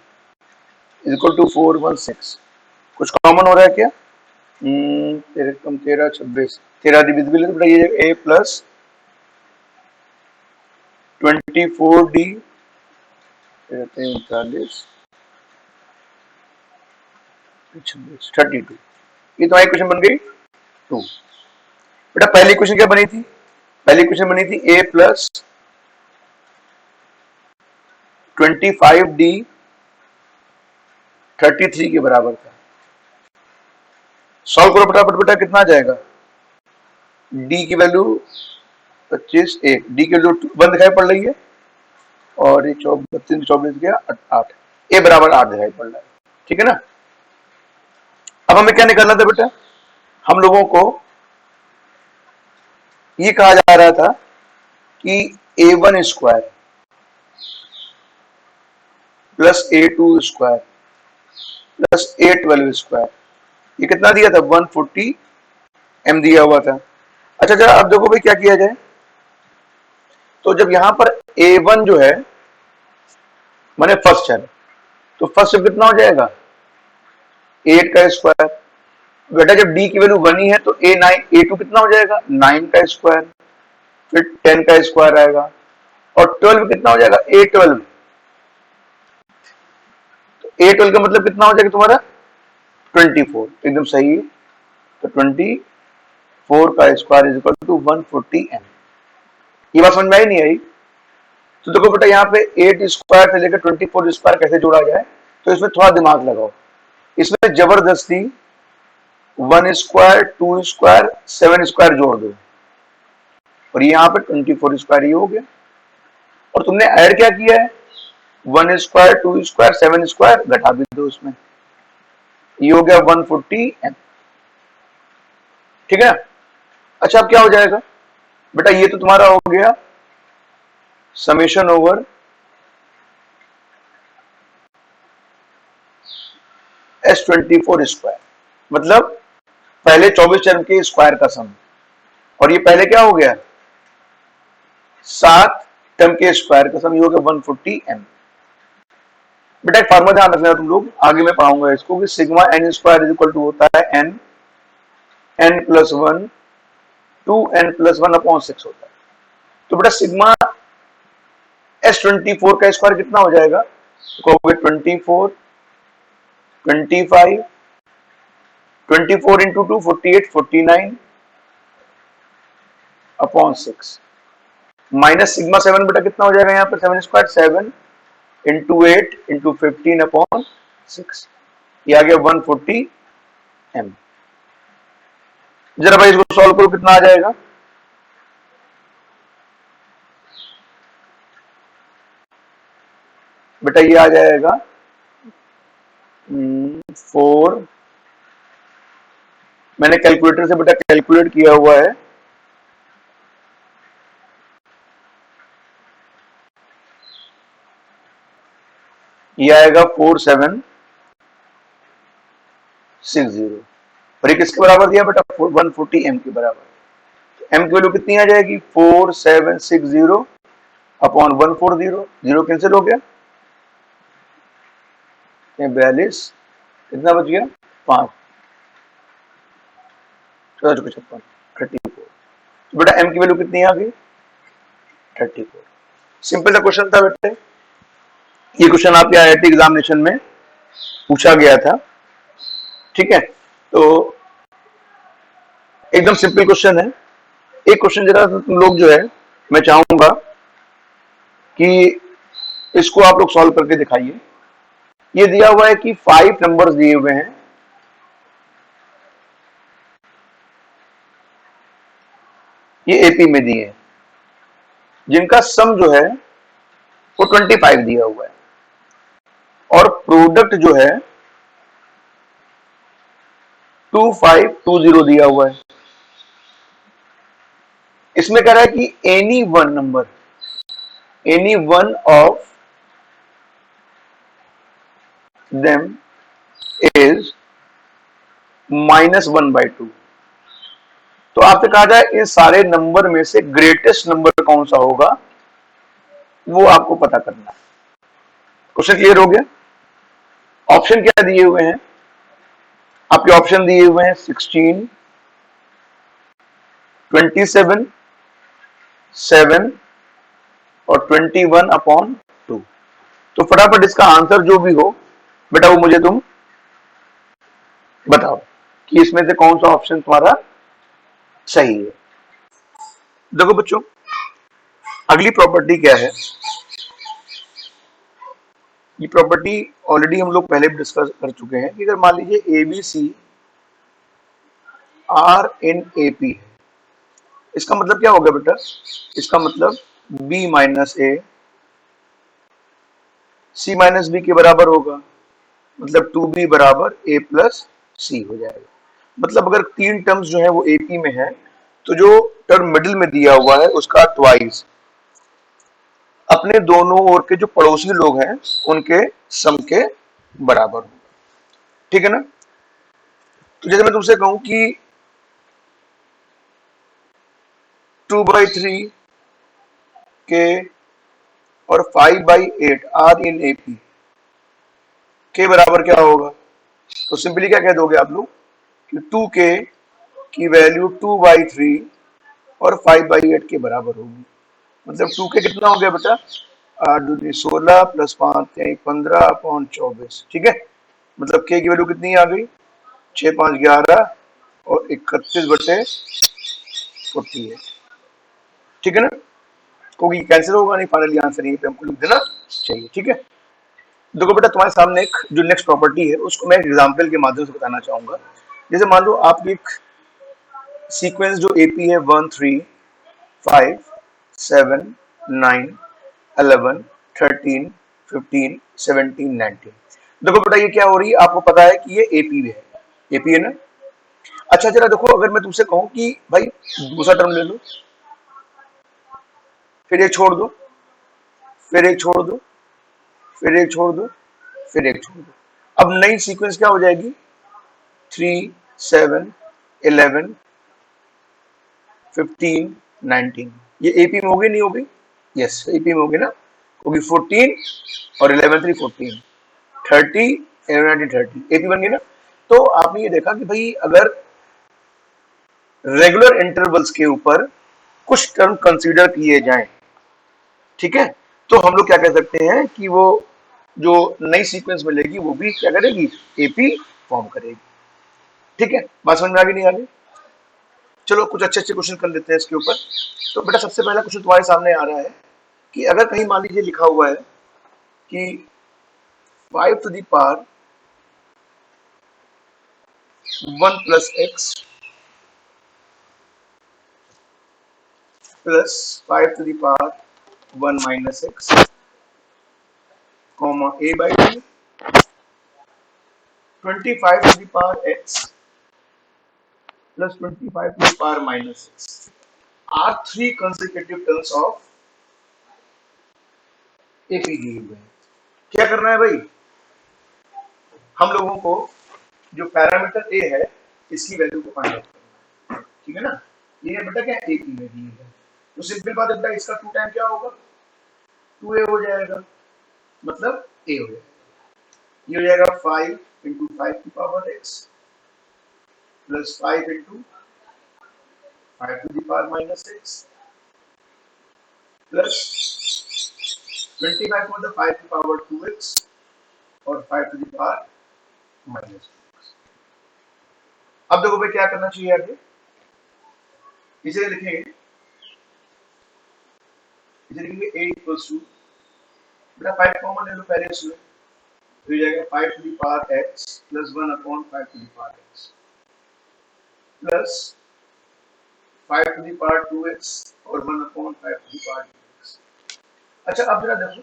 इक्वल टू 416। कुछ कॉमन हो रहा है क्या? 13 कम 13 26, 13 डिविजिबल है तो बेटा ये A+24D 39 26 32। ये तुम्हारी क्वेश्चन बन गई 2। बेटा पहली क्वेश्चन क्या बनी थी? पहली क्वेश्चन बनी थी A+25D 33 के बराबर था। सॉल्व करो फटाफट बेटा, कितना आ जाएगा? डी की वैल्यू 25, 1 डी की वैल्यू 1 दिखाई पड़ रही है, और ये 32 24 गया 8, ए बराबर 8 दिखाई पड़ रहा है। ठीक है ना। अब हमें क्या निकालना था बेटा? हम लोगों को ये कहा जा रहा था कि A1 square plus A2 square plus A12 square, ये कितना दिया था? 140 M दिया हुआ था। अच्छा जरा अब देखो भाई क्या किया जाए। तो जब यहां पर A1 जो है माने फर्स्ट है, तो फर्स्ट कितना हो जाएगा? 8 का स्क्वायर। बेटा जब डी की वैल्यू 1 ही है तो A2 कितना हो जाएगा? 9 का स्क्वायर। फिर 10 का स्क्वायर आएगा, और 12 कितना हो जाएगा? A12। तो A12 का मतलब कितना हो जाएगा तुम्हारा? 24। एकदम सही है। तो 24 का square is equal to 140 M। ये बात समझ में आई नहीं आई? तो देखो बेटा यहाँ पे 8 स्क्वायर से लेकर 24 स्क्वायर कैसे जोड़ा जाए, तो इसमें थोड़ा दिमाग लगाओ। इसमें जबरदस्ती 1 स्क्वायर 2 स्क्वायर 7 स्क्वायर जोड़ दो, और यहाँ पे 24 स्क्वायर ये हो गया। और तुमने ऐड क्या किया है? 1 स्क्वायर 2 स्क्वायर 7 स्क्वायर घटा भी दो उसमें, ये हो गया 140 M। ठीक है। अच्छा अब क्या हो जाएगा बेटा? ये तो तुम्हारा हो गया समेशन ओवर S24 स्क्वायर, मतलब पहले 24 टर्म के स्क्वायर का सम, और ये पहले क्या हो गया? 7 टर्म के स्क्वायर का सम, ये हो गया 140 M। बेटा एक फार्मूला ध्यान रखना तुम लोग, आगे मैं पढ़ाऊंगा इसको, कि sigma n square is equal to होता है n n+1 2n+1/6 होता है। तो बेटा सिग्मा S24 का स्क्वायर कितना हो जाएगा? तो कहोगे 24, 25, 24 इंटू 2 48, 49/6 माइनस सिग्मा 7 बेटा कितना हो जाएगा यहाँ पर? 7 स्क्वायर 7 इंटू 8 इंटू 15/6 ये आ गया 140 m। जरा भाई इसको सॉल्व करो, कितना आ जाएगा? बेटा ये आ जाएगा 4, मैंने कैलकुलेटर से बेटा कैलकुलेट किया हुआ है, ये आएगा 4760 और ये किसके बराबर दिया बेटा? 140 m के बराबर। m की वैल्यू कितनी आ जाएगी? 4760/140, जीरो कैंसिल हो गया, 42, कितना बच गया? 5, 1456, 34। तो बेटा m की वैल्यू कितनी आ गई? 34। सिंपल सा क्वेश्चन था बेटे, ये क्वेश्चन आपके IIT एग्जामिनेशन में पूछा गया था, ठीक है। तो एकदम सिंपल क्वेश्चन है। एक क्वेश्चन जरा तुम लोग जो है, मैं चाहूंगा कि इसको आप लोग सॉल्व करके दिखाइए। ये दिया हुआ है कि 5 नंबर्स दिए हुए हैं, ये AP में दिए हैं, जिनका सम जो है वो 25 दिया हुआ है और प्रोडक्ट जो है 2520 दिया हुआ है। इसमें कह रहा है कि any one of them is -1/2। तो आपसे कहा जाए इन सारे नंबर में से ग्रेटेस्ट नंबर कौन सा होगा, वो आपको पता करना है। क्वेश्चन क्लियर हो गया? ऑप्शन क्या दिए हुए हैं? आपके ऑप्शन दिए हुए हैं 16, 27, 7 और 21/2। तो फटाफट इसका आंसर जो भी हो बेटा वो मुझे तुम बताओ कि इसमें से कौन सा ऑप्शन तुम्हारा सही है। देखो बच्चों, अगली प्रॉपर्टी क्या है? ये प्रॉपर्टी ऑलरेडी हम लोग पहले भी डिस्कस कर चुके हैं कि अगर मान लीजिए ABC आर इन AP है, इसका मतलब क्या होगा बेटा? इसका मतलब B-A C-B के बराबर होगा, मतलब 2B बराबर A+C हो जाएगा। मतलब अगर तीन टर्म्स जो है वो AP में है, तो जो टर्म मिडिल में दिया हुआ है उसका ट्वाइस अपने दोनों ओर के जो पड़ोसी लोग हैं उनके सम के बराबर होगा, ठीक है ना। तो जैसे मैं तुमसे कहूं कि 2/3 के और 5/8 आर इन AP के बराबर क्या होगा? तो सिंपली क्या कह दोगे आप लोग कि 2k की वैल्यू 2/3 और 5/8 के बराबर होगी। मतलब 2k कितना हो गया बेटा? 8 × 16 + 5 15/24, ठीक है। मतलब k की वैल्यू कितनी आ गई? 6 5 11 और 31/48, ठीक है ना। क्योंकि कैंसिल होगा नहीं, फाइनली आंसर यहीं पे हमको लिख देना चाहिए, ठीक है। देखो बेटा तुम्हारे सामने एक जो नेक्स्ट प्रॉपर्टी है उसको मैं एक एग्जांपल के माध्यम से बताना चाहूंगा। जैसे मान लो आपकी एक सीक्वेंस जो AP है 1 3 5 7 9 11 13 15 17 19। देखो बेटा ये क्या हो रही है, आपको पता है कि ये AP है, AP है ना। अच्छा जरा देखो, अगर मैं तुमसे कहूं कि भाई दूसरा टर्म ले लो, फिर एक छोड़ दो, फिर एक छोड़ दो, फिर एक छोड़ दो, फिर एक छोड़ दो, अब नई सीक्वेंस क्या हो जाएगी? 3 7 11 15 19। ये AP में होगी नहीं होगी? यस AP में होगी ना, होगी 14 और 11 3 14 30 11 19 30 AP बन गई ना। तो आपने ये देखा कि भाई अगर रेगुलर इंटरवल्स के ऊपर कुछ टर्म कंसीडर किए जाएं, ठीक है, तो हम लोग क्या कह सकते हैं कि वो जो नई सीक्वेंस मिलेगी वो भी क्या करेगी, एपी फॉर्म करेगी। ठीक है, बात समझ में आ गई नहीं आ गई? चलो कुछ अच्छे अच्छे क्वेश्चन कर लेते हैं इसके ऊपर। तो बेटा सबसे पहला क्वेश्चन तुम्हारे सामने आ रहा है कि अगर कहीं मान लीजिए लिखा हुआ है कि 5 to the power 1 plus x plus 5 to the power 1 minus x comma a by 2 25 to the power x plus 25 to the power minus x are three consecutive terms of AP दिए हुए हैं। क्या करना है भाई, हम लोगों को जो पैरामीटर a है इसकी वैल्यू को फाइंड आउट करना है, ठीक है ना। ये है बेटा क्या, AP में दिए है, तो सिंपल बात है बेटा इसका 2 टाइम क्या होगा, 2a हो जाएगा, मतलब a हो जाएगा, ये हो जाएगा 5 इंटू 5 की power x plus 5 into 5 to the power minus x plus 25 मतलब 5 की पावर 2x और 5 to the power minus x। अब देखो भाई क्या करना चाहिए आगे, इसे लिखेंगे a इक्वल्स टू, बेटा 5 कॉमन ले लो पहले इसमें, तो ये जाएगा 5 to the power x plus 1 upon 5 to the power x plus 5 to the power 2x और 1 upon 5 to the power x। अच्छा अब जरा देखो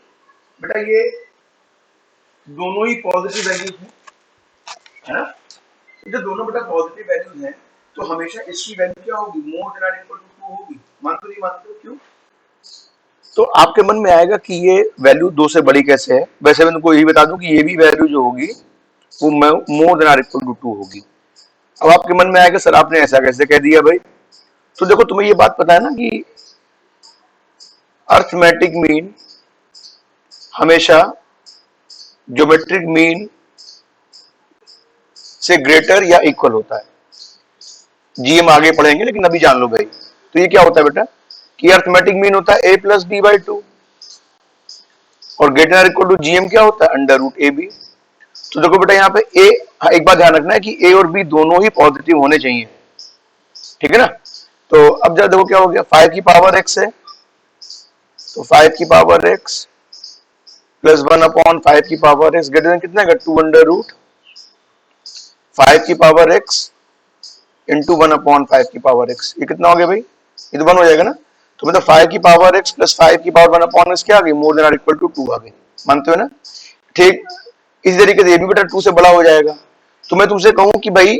बेटा ये दोनों ही पॉजिटिव वैल्यूज हैं, है ना, जो दोनों बेटा पॉजिटिव वैल्यूज हैं तो हमेशा इसकी वैल्यू क्या होगी, मोर देन और इक्वल टू 2 होगी, मानते नहीं मानते हो, क्यों? तो आपके मन में आएगा कि ये वैल्यू 2 से बड़ी कैसे है, वैसे मैं तुमको यही बता दूं कि ये भी वैल्यू जो होगी वो मोर देन और इक्वल टू 2 होगी। अब आपके मन में आएगा सर आपने ऐसा कैसे कह दिया भाई, तो देखो तुम्हें ये बात पता है ना कि अर्थमेटिक मीन हमेशा ज्योमेट्रिक मीन से ग्रेटर या इक्वल होता है, जी हम आगे पढ़ेंगे लेकिन अभी जान लो भाई। तो ये क्या होता है बेटा कि अर्थमेटिक मीन होता है a प्लस बी बाई 2 और ग्रेटर इक्वल टू जीएम क्या होता है अंडर रूट ए बी। तो देखो बेटा यहाँ पे a, एक बात ध्यान रखना है कि a और b दोनों ही पॉजिटिव होने चाहिए, ठीक है ना। तो अब जरा देखो क्या हो गया, 5 की पावर x है तो 5 की पावर x प्लस 1 अपॉन 5 की पावर x ग्रेटर देन कितना है 2 अंडर रूट 5 की पावर x इंटू 1 अपॉन 5 की पावर x, ये कितना हो गया भाई, ये तो 1 हो जाएगा ना। तो मतलब 5 की पावर x प्लस 5 की पावर 1 अपॉन x क्या आ गई, मोर देन और इक्वल टू 2 आ गई, मानते हो ना। ठीक इसी तरीके से ये भी बेटा 2 से बड़ा हो जाएगा। तो मैं तुमसे कहूं कि भाई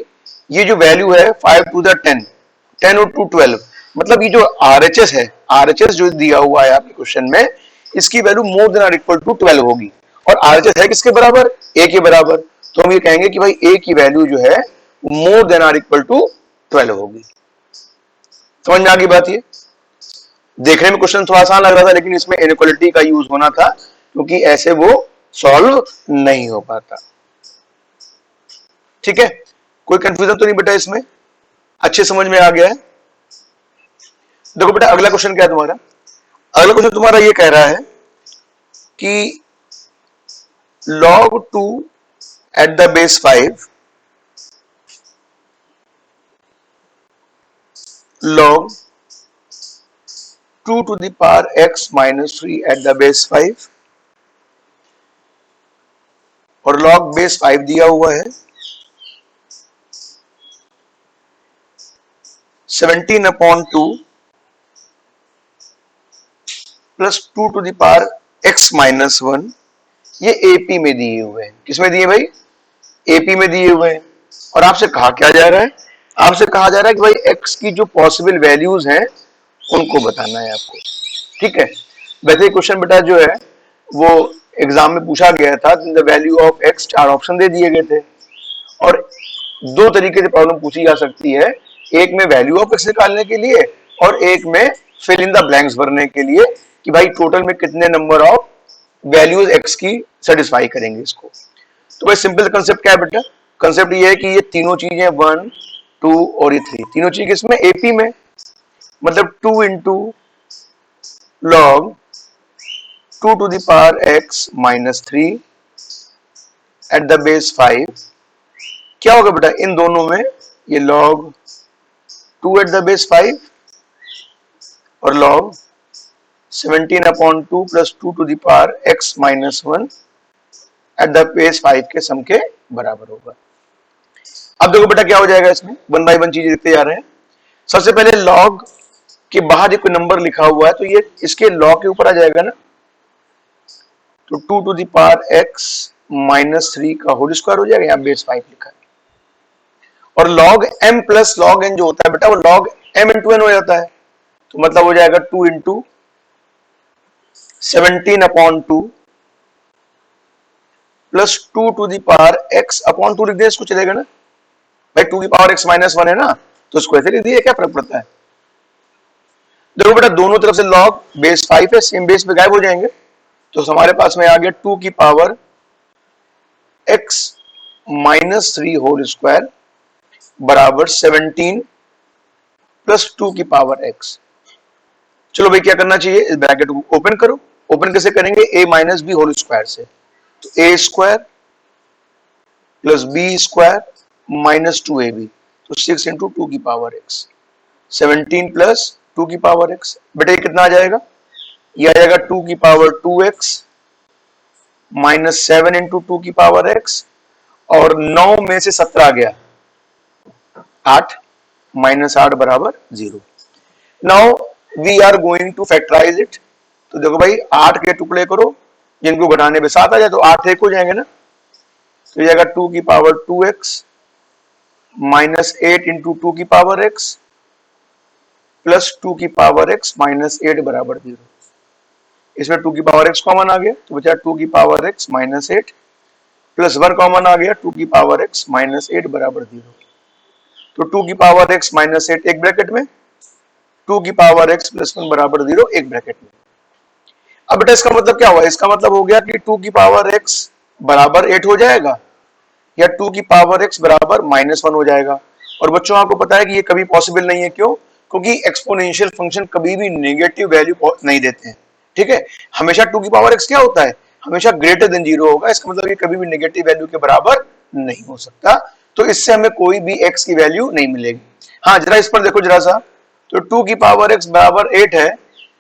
ये जो वैल्यू है 5 टू द 10 10 और 2 12, मतलब ये जो आरएचएस है, आरएचएस जो दिया हुआ है आपके क्वेश्चन में, इसकी वैल्यू मोर देन और इक्वल टू 12 होगी और आरएचएस है किसके बराबर, ए के बराबर। तो हम ये कहेंगे कि भाई ए की वैल्यू जो है मोर देन और इक्वल टू 12 होगी। समझ में आ गई बात, ये देखने में क्वेश्चन थोड़ा आसान लग रहा था लेकिन इसमें इनइक्वालिटी का यूज होना था क्योंकि ऐसे वो सॉल्व नहीं हो पाता, ठीक है। कोई कंफ्यूजन तो नहीं बेटा इसमें, अच्छे समझ में आ गया है। देखो बेटा अगला क्वेश्चन क्या है तुम्हारा, अगला क्वेश्चन तुम्हारा ये कह रहा है कि log 2 at the base 5 log 2 to the power x minus 3 at the base 5 और log base 5 दिया हुआ है 17 upon 2 plus 2 to the power x minus 1, ये एपी में दिए हुए हैं, किसमें दिए भाई, एपी में दिए हुए हैं। और आपसे कहा क्या जा रहा है, आपसे कहा जा रहा है कि भाई x की जो पॉसिबल वैल्यूज हैं उनको बताना है आपको, ठीक है। वैसे क्वेश्चन बेटा जो है वो एग्जाम में पूछा गया था, the value of x 4 option दे दिए गए थे और 2 तरीके से प्रॉब्लम पूछी जा सकती है, एक में वैल्यू ऑफ x निकालने के लिए और एक में फिल इन द ब्लैंक्स भरने के लिए कि भाई टोटल में कितने नंबर ऑफ वैल्यूज x की सेटिस्फाई करेंगे इसको। तो भाई सिंपल कंसेप्ट क्या है बेटा, कंसेप्ट ये है कि ये तीनों चीजें 1 2 और ये 3, तीनों चीज किसमें, एपी में, मतलब 2 into log 2 to the power x minus 3 at the base 5, क्या होगा बेटा इन दोनों में, ये लॉग 2 एट द बेस 5 और log 17/2 plus 2 to the power x minus 1 at the base 5 के सम के बराबर होगा। अब देखो बेटा क्या हो जाएगा, इसमें वन बाय वन चीजें लिखते जा रहे हैं। सबसे पहले लॉग के बाहर एक नंबर लिखा हुआ है तो ये इसके लॉग के ऊपर आ जाएगा ना, तो 2 to the power x minus 3 का होल स्क्वायर हो जाएगा, यहाँ बेस 5 लिखा है। और log m plus log n जो होता है बेटा वो लॉग m इंटू n हो जाता है, तो मतलब हो जाएगा 2 into 17/2 plus 2 to the power x upon 2 लिख दिया, इसको चलेगा ना भाई, 2 की पावर x माइनस 1 है ना, तो इसको ऐसे लिख दिया, क्या फर्क पड़ता है। देखो बेटा दोनों तरफ से लॉग बेस 5 है, सेम बेस पे गायब हो जाएंगे, तो हमारे पास में आ गया 2 की power x minus 3 whole square बराबर 17 प्लस 2 की पावर x। चलो भाई क्या करना चाहिए, इस ब्रैकेट को ओपन करो, ओपन कैसे करेंगे, a minus B whole square से, तो a square plus B square minus 2ab, तो 6 इंटू 2 की पावर x, 17 प्लस 2 की पावर x, बेटा ये कितना आ जाएगा, ये आ जाएगा 2 की पावर 2x माइनस 7 इंटू 2 की पावर x, और 9 में से 17 गया 8, माइनस 8 बराबर 0। Now we are going to factorize it, तो देखो भाई 8 के टुकड़े करो, जिनको घटाने पे 7 आ जाए तो 8 एक हो जाएंगे ना, तो ये जाएगा 2 की पावर 2x माइनस 8 इंटू 2 की पावर x प्लस 2 की पावर x माइनस 8 बराबर 0। इसमें 2 की पावर x कॉमन आ गया, तो बचा 2 की power x minus 8 plus 1 common आ गया, 2 की पावर x माइनस 8 बराबर 0। तो 2 की पावर x माइनस 8 एक ब्रैकेट में, 2 की पावर x प्लस 1 बराबर 0 एक ब्रैकेट में। अब बेटा इसका मतलब क्या हुआ, इसका मतलब हो गया कि 2 की पावर x बराबर 8 हो जाएगा, या 2 की पावर x बराबर माइनस 1 हो जाएगा। और बच्चों आपको पता है कि ये कभी पॉसिबल नहीं है, क्यों, क्योंकि एक्सपोनेंशियल फंक्शन कभी भी नेगेटिव वैल्यू नहीं देते हैं, ठीक है। हमेशा 2 की पावर x क्या होता है, हमेशा ग्रेटर देन 0 होगा, इसका मतलब ये कभी भी नेगेटिव वैल्यू के बराबर नहीं हो सकता, तो इससे हमें कोई भी x की वैल्यू नहीं मिलेगी। हाँ जरा इस पर देखो जरा सा, तो 2 की पावर x बराबर 8 है,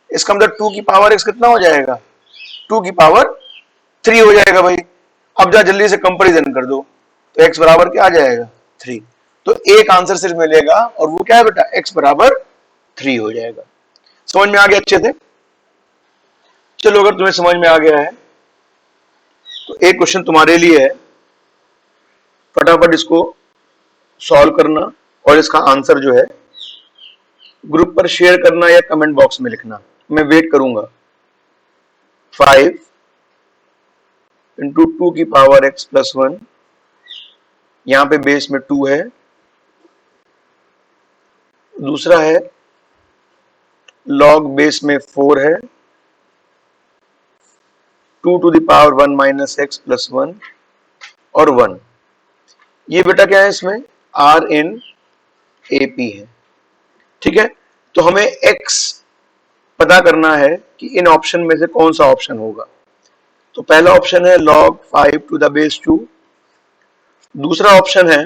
इसका मतलब 2 की पावर x कितना हो जाएगा, 2 की पावर 3 हो जाएगा भाई। अब जा जल्दी से कंपैरिजन कर दो, तो x बराबर क्या आ जाएगा 3, तो एक आंसर सिर्फ मिलेगा और वो क्या है बेटा, x बराबर 3 हो जाएगा। समझ में आ गया अच्छे से। चलो अगर तुम्हें समझ में आ गया है तो एक क्वेश्चन तुम्हारे लिए है, फटाफट इसको सॉल्व करना और इसका आंसर जो है ग्रुप पर शेयर करना या कमेंट बॉक्स में लिखना, मैं वेट करूंगा। 5 इंटू 2 की पावर x प्लस 1, यहां पे बेस में 2 है, दूसरा है लॉग बेस में 4 है, 2 to the power 1 minus x plus 1 और 1, ये बेटा क्या है, इसमें r इन AP है, ठीक है। तो हमें x पता करना है कि इन ऑप्शन में से कौन सा ऑप्शन होगा। तो पहला ऑप्शन है log 5 टू द बेस 2, दूसरा ऑप्शन है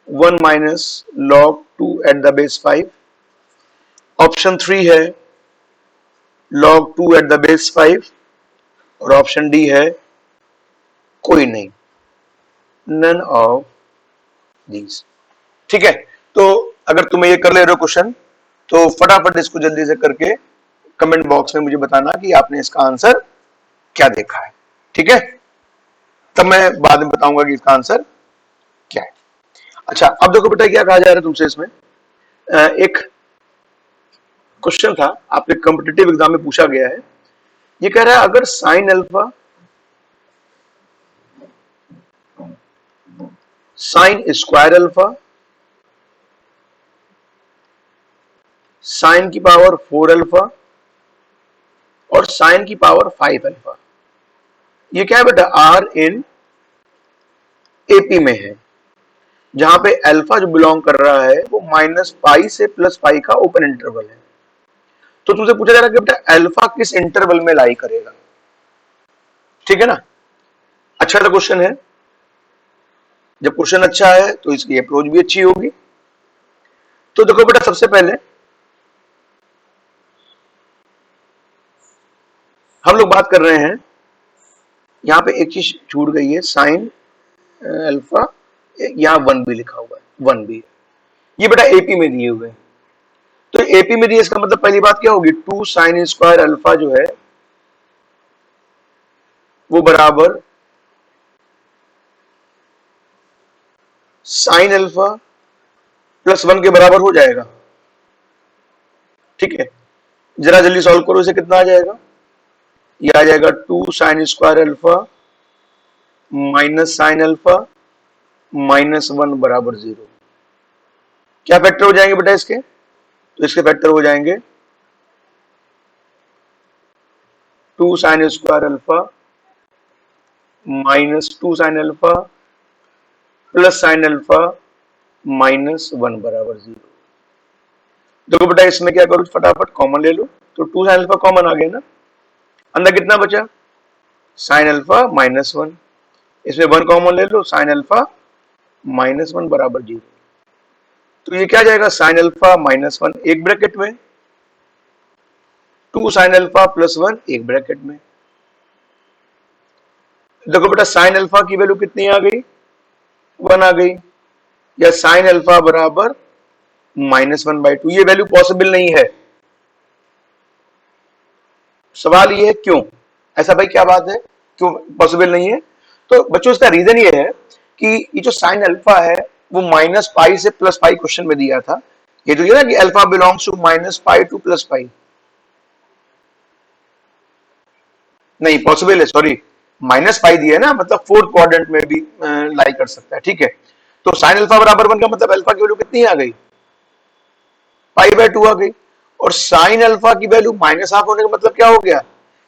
1 minus log 2 eight the base 5, option 3 है log 2 एट द बेस 5, और ऑप्शन डी है कोई नहीं, नन ऑफ दीज, ठीक है। तो अगर तुम्हें ये कर ले रहे हो क्वेश्चन, तो फटाफट इसको जल्दी से करके कमेंट बॉक्स में मुझे बताना कि आपने इसका आंसर क्या देखा है, ठीक है, तब मैं बाद में बताऊंगा कि इसका आंसर क्या है। अच्छा अब देखो बेटा क्या कहा जा रहा है तुमसे, इसमें एक क्वेश्चन था आपके कॉम्पिटिटिव एग्जाम में पूछा गया है, ये कह रहा है अगर sign alpha sine square alpha sign की पावर 4 अल्फा और साइन की पावर 5 अल्फा, ये क्या है बेटा, आर इन एपी में है, जहां पे अल्फा जो बिलोंग कर रहा है वो -π से +π का ओपन इंटरवल है। तो तुमसे पूछा जा रहा है कि बेटा अल्फा किस इंटरवल में लाई करेगा, ठीक है ना। अच्छा तो क्वेश्चन है, जब क्वेश्चन अच्छा है तो इसकी अप्रोच भी अच्छी होगी। तो देखो बेटा, सबसे पहले हम लोग बात कर रहे हैं, यहाँ पे एक चीज छूट गई है, साइन अल्फा, यहाँ 1b लिखा हुआ है, 1b ये बेटा एपी में दिए हुए हैं। तो एपी में दिए, इसका मतलब पहली बात क्या होगी, 2 साइन स्क्वायर अल्फा जो है वो बराबर साइन अल्फा +1 के बराबर हो जाएगा, ठीक है। जरा जल्दी सॉल्व करो, इसे कितना आ जाएगा, ये आ जाएगा 2 sign square alpha minus sine alpha -1 बराबर 0। क्या फैक्टर हो जाएंगे बेटा इसके, तो इसके फैक्टर हो जाएंगे 2 sign square alpha -2 sine alpha plus sine alpha -1 बराबर 0। देखो बेटा, इसमें क्या करो, फटाफट कॉमन ले लो, तो 2 साइन अल्फा कॉमन आ गया ना, अंदर कितना बचा, साइन अल्फा -1, इसमें 1 कॉमन ले लो, साइन अल्फा -1 बराबर 0। तो ये क्या जाएगा, साइन अल्फा -1 एक ब्रैकेट में, 2 साइन अल्फा +1 एक ब्रैकेट में। देखो बेटा, साइन अल्फा की वैल्यू कितनी आ गई, 1 आ गई, या साइन अल्फा बराबर -1/2, ये वैल्यू पॉसिबल नहीं है। सवाल ये है क्यों, ऐसा भाई क्या बात है, क्यों पॉसिबल नहीं है। तो बच्चों, इसका रीजन ये है कि ये जो साइन अल्फा है वो -π से +π क्वेश्चन में दिया था। ये जो है ना कि अल्फा बिलोंग्स टू -π टू +π, नहीं पॉसिबल है, सॉरी, -π दिया है ना, मतलब 4th क्वाड्रेंट में भी लाई कर सकता है, ठीक है। तो साइन अल्फा बराबर 1 का मतलब अल्फा की वैल्यू कितनी आ गई, π/2 आ गई। और साइन अल्फा की वैल्यू -½ होने का मतलब क्या हो गया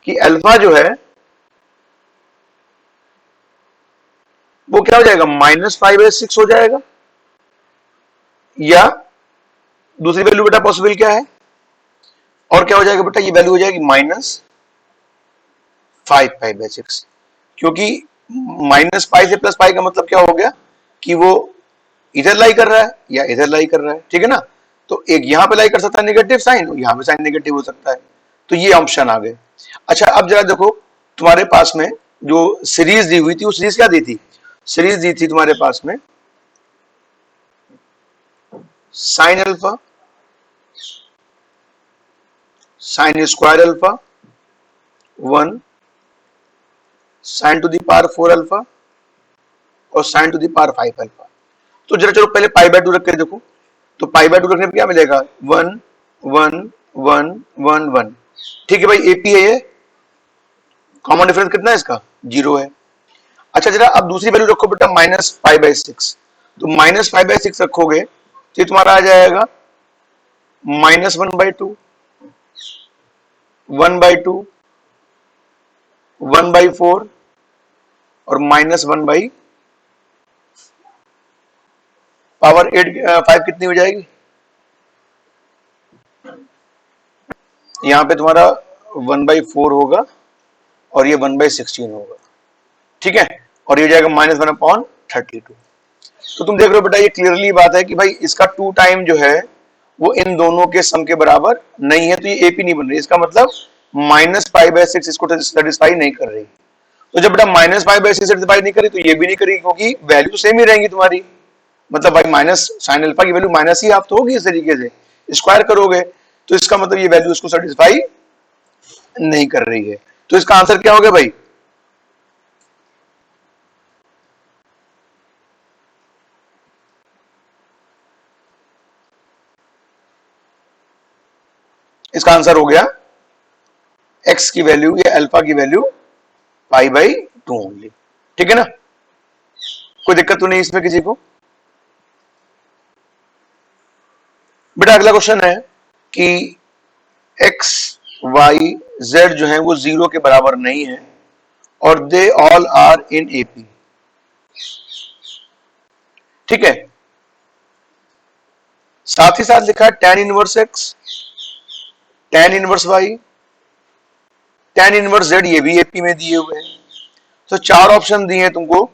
कि अल्फा जो है वो क्या हो जाएगा, -π/6 हो जाएगा। या दूसरी वैल्यू बेटा पॉसिबल क्या है, और क्या हो जाएगा बेटा, ये वैल्यू हो जाएगी -5π/6, क्योंकि -π से +π का मतलब क्या हो गया कि वो इधर लाई कर रहा है या इधर लाई कर रहा है, ठीक है ना। तो एक यहां पे लाई कर सकता है नेगेटिव साइन, यहां पे साइन नेगेटिव हो सकता है, तो ये ऑप्शन आ गए। अच्छा, अब जरा देखो, तुम्हारे पास में जो सीरीज दी हुई थी, वो सीरीज क्या दी थी, सीरीज दी थी तुम्हारे पास में sine alpha sine square alpha 1 sine to the power 4 alpha और sine to the power 5 alpha. तो जरा चलो पहले π/2 रख के देखो, तो π/2 रखने पर क्या मिलेगा, 1 1 1 1 1, ठीक है भाई, एपी है ये, कॉमन डिफरेंस कितना है इसका, 0 है। अच्छा, जरा अब दूसरी वैल्यू रखो बेटा -π/6, तो -π/6 रखोगे तो ये तुम्हारा आ जाएगा -1/2 1/2 1/4 और -1/पावर 5 कितनी हो जाएगी, यहां पे तुम्हारा 1/4 होगा और ये 1/16 होगा, ठीक है, और ये हो जाएगा -1/32। तो तुम देख रहे हो बेटा, ये क्लियरली बात है कि भाई इसका 2 टाइम जो है वो इन दोनों के सम के बराबर नहीं है, तो ये एपी नहीं बन रही, इसका मतलब -π/6 इसको सेटिस्फाई नहीं कर रही। तो जब बेटा -π/6 सेटिस्फाई नहीं करी, तो ये भी नहीं करेगी, क्योंकि वैल्यू सेम ही रहेंगी तुम्हारी, मतलब भाई माइनस साइन अल्फा की वैल्यू माइनस ही आप तो होगी, इस तरीके से स्क्वायर करोगे, तो इसका मतलब ये वैल्यू इसको सेटिस्फाई नहीं कर रही है। तो इसका आंसर क्या हो गया भाई, इसका आंसर हो गया x की वैल्यू या अल्फा की वैल्यू π/2 ओनली, ठीक है ना, कोई दिक्कत तो नहीं इसमें किसी को। बेटा अगला क्वेश्चन है कि x y z जो है वो 0 के बराबर नहीं है और they all are in AP, ठीक है। साथ ही साथ लिखा है tan inverse x, tan inverse y, tan inverse z, ये भी एपी में दिए हुए हैं। तो चार ऑप्शन दिए हैं तुमको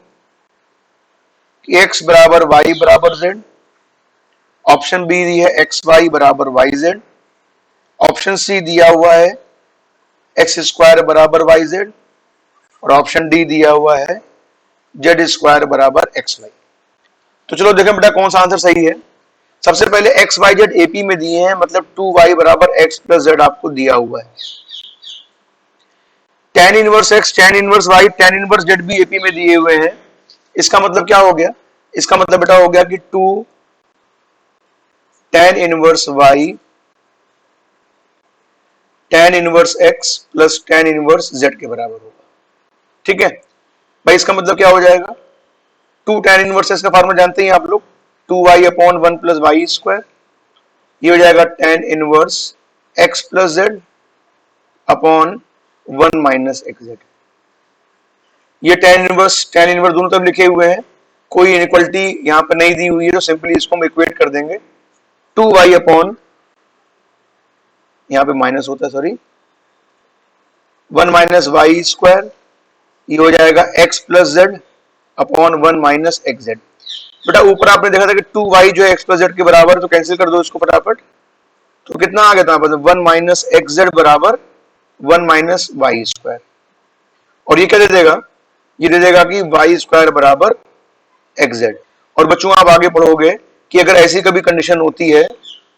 कि x बराबर y बराबर z, ऑप्शन बी दी है एक्स वाई बराबर वाई जेड, ऑप्शन सी दिया हुआ है एक्स स्क्वायर बराबर वाई जेड, और ऑप्शन डी दिया हुआ है जेड स्क्वायर बराबर एक्स वाई। तो चलो देखें बेटा कौन सा आंसर सही है। सबसे पहले एक्स वाई जेड एपी में दिए हैं, मतलब 2y बराबर एक्स प्लस जेड आपको दिया हुआ है। tan inverse x, tan inverse y, tan inverse z भी एपी में दिए हुए हैं। इसका मतलब क्या हो गया? इसका मतलब बेटा हो गया कि 2 tan inverse y tan inverse x plus tan inverse z के बराबर होगा। ठीक है भाई, इसका मतलब क्या हो जाएगा? 2 tan इनवर्स x का फॉर्मूला जानते हैं आप लोग, 2y upon 1 plus Y square. ये हो जाएगा tan inverse x plus z upon 1 minus x Z. ये tan इनवर्स दोनों तरफ लिखे हुए हैं, कोई इनइक्वालिटी यहाँ पर नहीं दी हुई है, तो सिंपली इसको हम इक्वेट कर देंगे। 2y अपॉन, यहाँ पे माइनस होता है सॉरी, 1 माइनस वाई स्क्वायर, ये हो जाएगा x plus Z upon 1 minus x Z. बेटा ऊपर आपने देखा था कि 2y जो है x प्लस जेड के बराबर, तो कैंसिल कर दो इसको फटाफट। तो कितना आ गया था? 1 माइनस एक्स जेड बराबर 1 माइनस वाई स्क्वायर, और ये क्या दे देगा? ये दे देगा कि वाई स्क्वायर बराबर एक्स जेड। और बच्चों आप आगे पढ़ोगे कि अगर ऐसी कभी कंडीशन होती है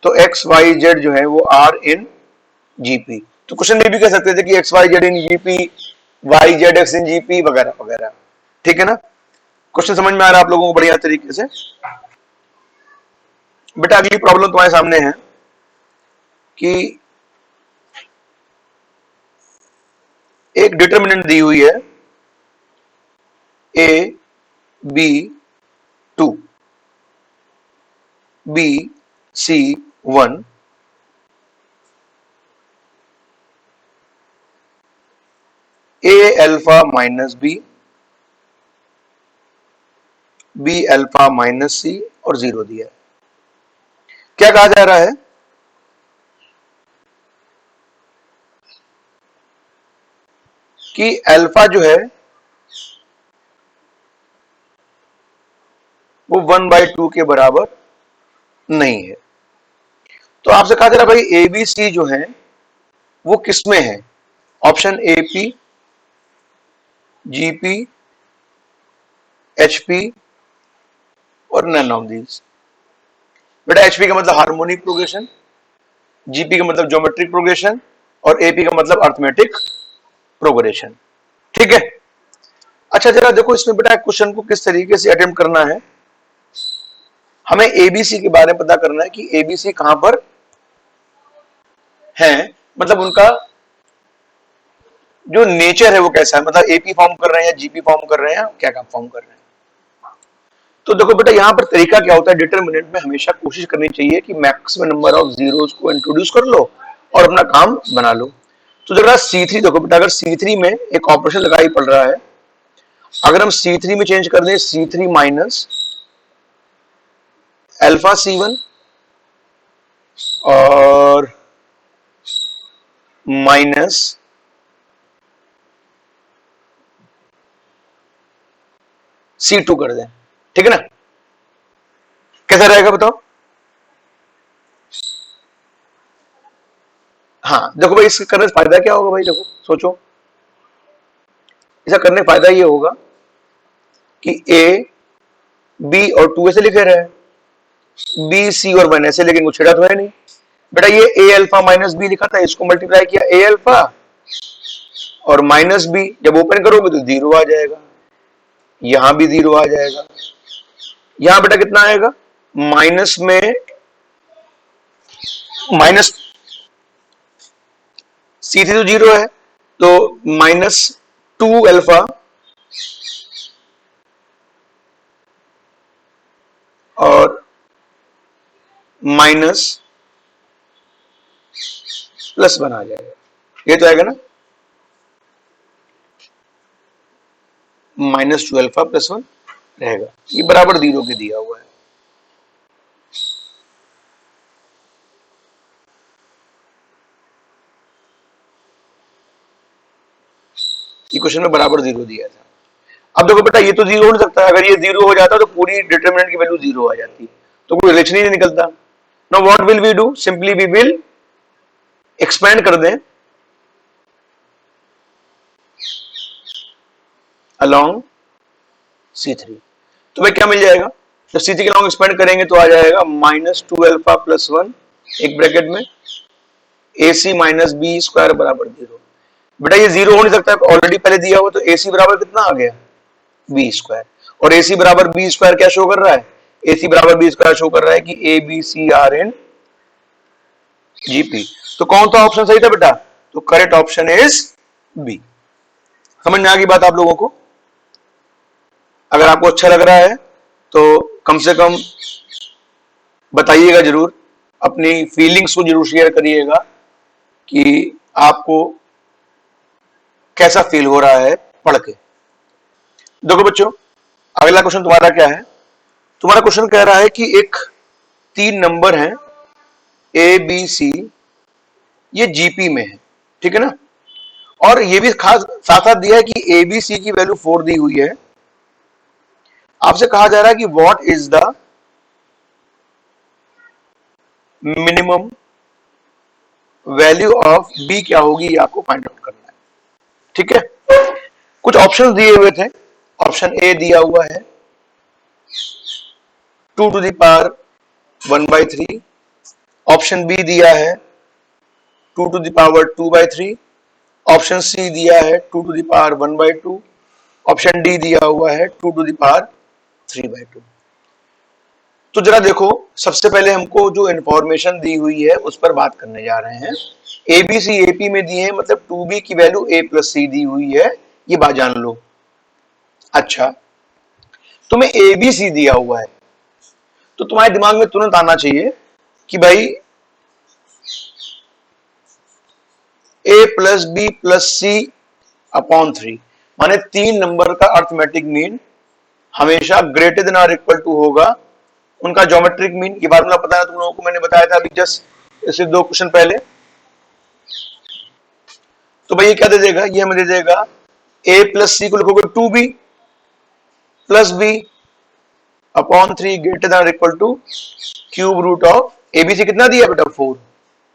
तो एक्स वाई जेड जो है वो आर इन जीपी। तो क्वेश्चन में भी कह सकते थे कि X Y Z in GP, Y Z X in GP वगैरह वगैरह। ठीक है ना? क्वेश्चन समझ में आ रहा है आप लोगों को बढ़िया तरीके से? बेटा अगली प्रॉब्लम तुम्हारे सामने है कि एक डिटरमिनेंट दी हुई है A B 2 B C 1, A alpha minus B alpha minus C और 0 दिया है। क्या कहा जा रहा है कि अल्फा जो है वो 1/2 के बराबर नहीं है। तो आपसे कहा जा रहा है भाई ए बी सी जो है वो किसमें है? Option A P, GP, HP और नन ऑफ दीज। बेटा एचपी का मतलब हार्मोनिक प्रोग्रेशन, जीपी का मतलब ज्योमेट्रिक प्रोग्रेशन, और एपी का मतलब अर्थमेटिक प्रोग्रेशन। ठीक है? अच्छा जरा देखो इसमें बेटा क्वेश्चन को किस तरीके से अटेम्प्ट करना है। हमें एबीसी के बारे में पता करना है कि एबीसी कहां पर है, मतलब उनका जो नेचर है वो कैसा है, मतलब एपी फॉर्म कर रहे हैं या जीपी फॉर्म कर रहे हैं, क्या काम फॉर्म कर रहे हैं। तो देखो बेटा यहाँ पर तरीका क्या होता है, डिटरमिनेंट में हमेशा कोशिश करनी चाहिए कि मैक्सिमम नंबर ऑफ जीरोस को इंट्रोड्यूस कर लो और अपना काम बना लो। तो जरा C3 देखो बेटा, अगर C3 में एक ऑपरेशन लगाई पड़ रहा है, अगर हम C3 में चेंज कर दें C3 माइनस अल्फा C1 और माइनस C2 कर दें, ठीक है ना? कैसा रहेगा बताओ? हाँ देखो भाई, इससे करने से फायदा क्या होगा भाई, देखो सोचो, ऐसा करने का फायदा ये होगा कि ए बी और 2 ऐसे लिखे रहे, बी सी और 1 ऐसे, लेकिन कुछ छेड़ा तो है नहीं। बेटा ये ए अल्फा माइनस बी लिखा था, इसको मल्टीप्लाई किया ए अल्फा और माइनस बी, जब ओपन करोगे तो 0 आ जाएगा, यहां भी 0 आ जाएगा। यहां बेटा कितना आएगा? माइनस में माइनस C3 तो 0 है, तो माइनस 2 अल्फा और माइनस प्लस 1 आ जाएगा, ये तो आएगा ना, माइनस 2 अल्फा प्लस 1 रहेगा, ये बराबर 0 के दिया हुआ है। क्वेश्चन में बराबर 0 दिया था। अब देखो बेटा, ये तो 0 हो नहीं सकता, अगर ये 0 हो जाता तो पूरी डिटरमिनेंट की वैल्यू 0 आ जाती, तो कोई रिलेशन ही नहीं निकलता। Now what will we do, simply we will expand कर दें अलोंग C3। तो भाई क्या मिल जाएगा, जब C3 के अलोंग एक्सपेंड करेंगे तो आ जाएगा -2 अल्फा प्लस 1 एक ब्रैकेट में AC माइनस बी स्क्वायर बराबर 0। बेटा ये 0 हो नहीं सकता, ऑलरेडी पहले दिया हुआ, तो AC बराबर कितना आ गया, बी स्क्वायर। और AC बराबर बी स्क्वायर क्या शो कर रहा है, AC बराबर बी स्क्वायर शो कर रहा है कि ABC आर इन GP। तो कौन सा ऑप्शन सही था बेटा, तो करेक्ट ऑप्शन इज बी। समझ में आ गई बात आप लोगों को? अगर आपको अच्छा लग रहा है तो कम से कम बताइएगा जरूर, अपनी फीलिंग्स को जरूर शेयर करिएगा कि आपको कैसा फील हो रहा है पढ़ के। देखो बच्चों, अगला क्वेश्चन तुम्हारा क्या है, तुम्हारा क्वेश्चन कह रहा है कि एक 3 नंबर हैं ए बी सी, ये जीपी में है, ठीक है ना, और ये भी खास साथ साथ दिया है कि ए बी सी की वैल्यू 4 दी हुई है। आपसे कहा जा रहा है कि what is the minimum value of B क्या होगी, ये आपको फाइंड आउट करना है, ठीक है। कुछ ऑप्शंस दिए हुए थे, ऑप्शन ए दिया हुआ है 2 to the power 1/3, option B दिया है 2 to the power 2/3, option C दिया है 2 to the power 1/2, option D दिया हुआ है 2 टू द पावर 3/2। तो जरा देखो, सबसे पहले हमको जो इंफॉर्मेशन दी हुई है उस पर बात करने जा रहे हैं। एबीसी एपी में दिए हैं, मतलब 2b की वैल्यू a प्लस सी दी हुई है, ये बात जान लो। अच्छा, तुम्हें एबीसी दिया हुआ है तो तुम्हारे दिमाग में तुरंत आना चाहिए कि भाई a plus B plus C upon 3, माने 3 नंबर का अर्थमेटिक मीन हमेशा ग्रेटर देन और इक्वल टू होगा उनका ज्योमेट्रिक मीन। ये बात मुझे पता है, तुम लोगों को मैंने बताया था अभी जस्ट इससे 2 क्वेश्चन पहले। तो भाई ये क्या दे देगा, ये हमें दे देगा a प्लस सी को लिखोगे 2b plus B upon 3 greater than और equal to cube root of ABC. कितना दिया बेटा, 4,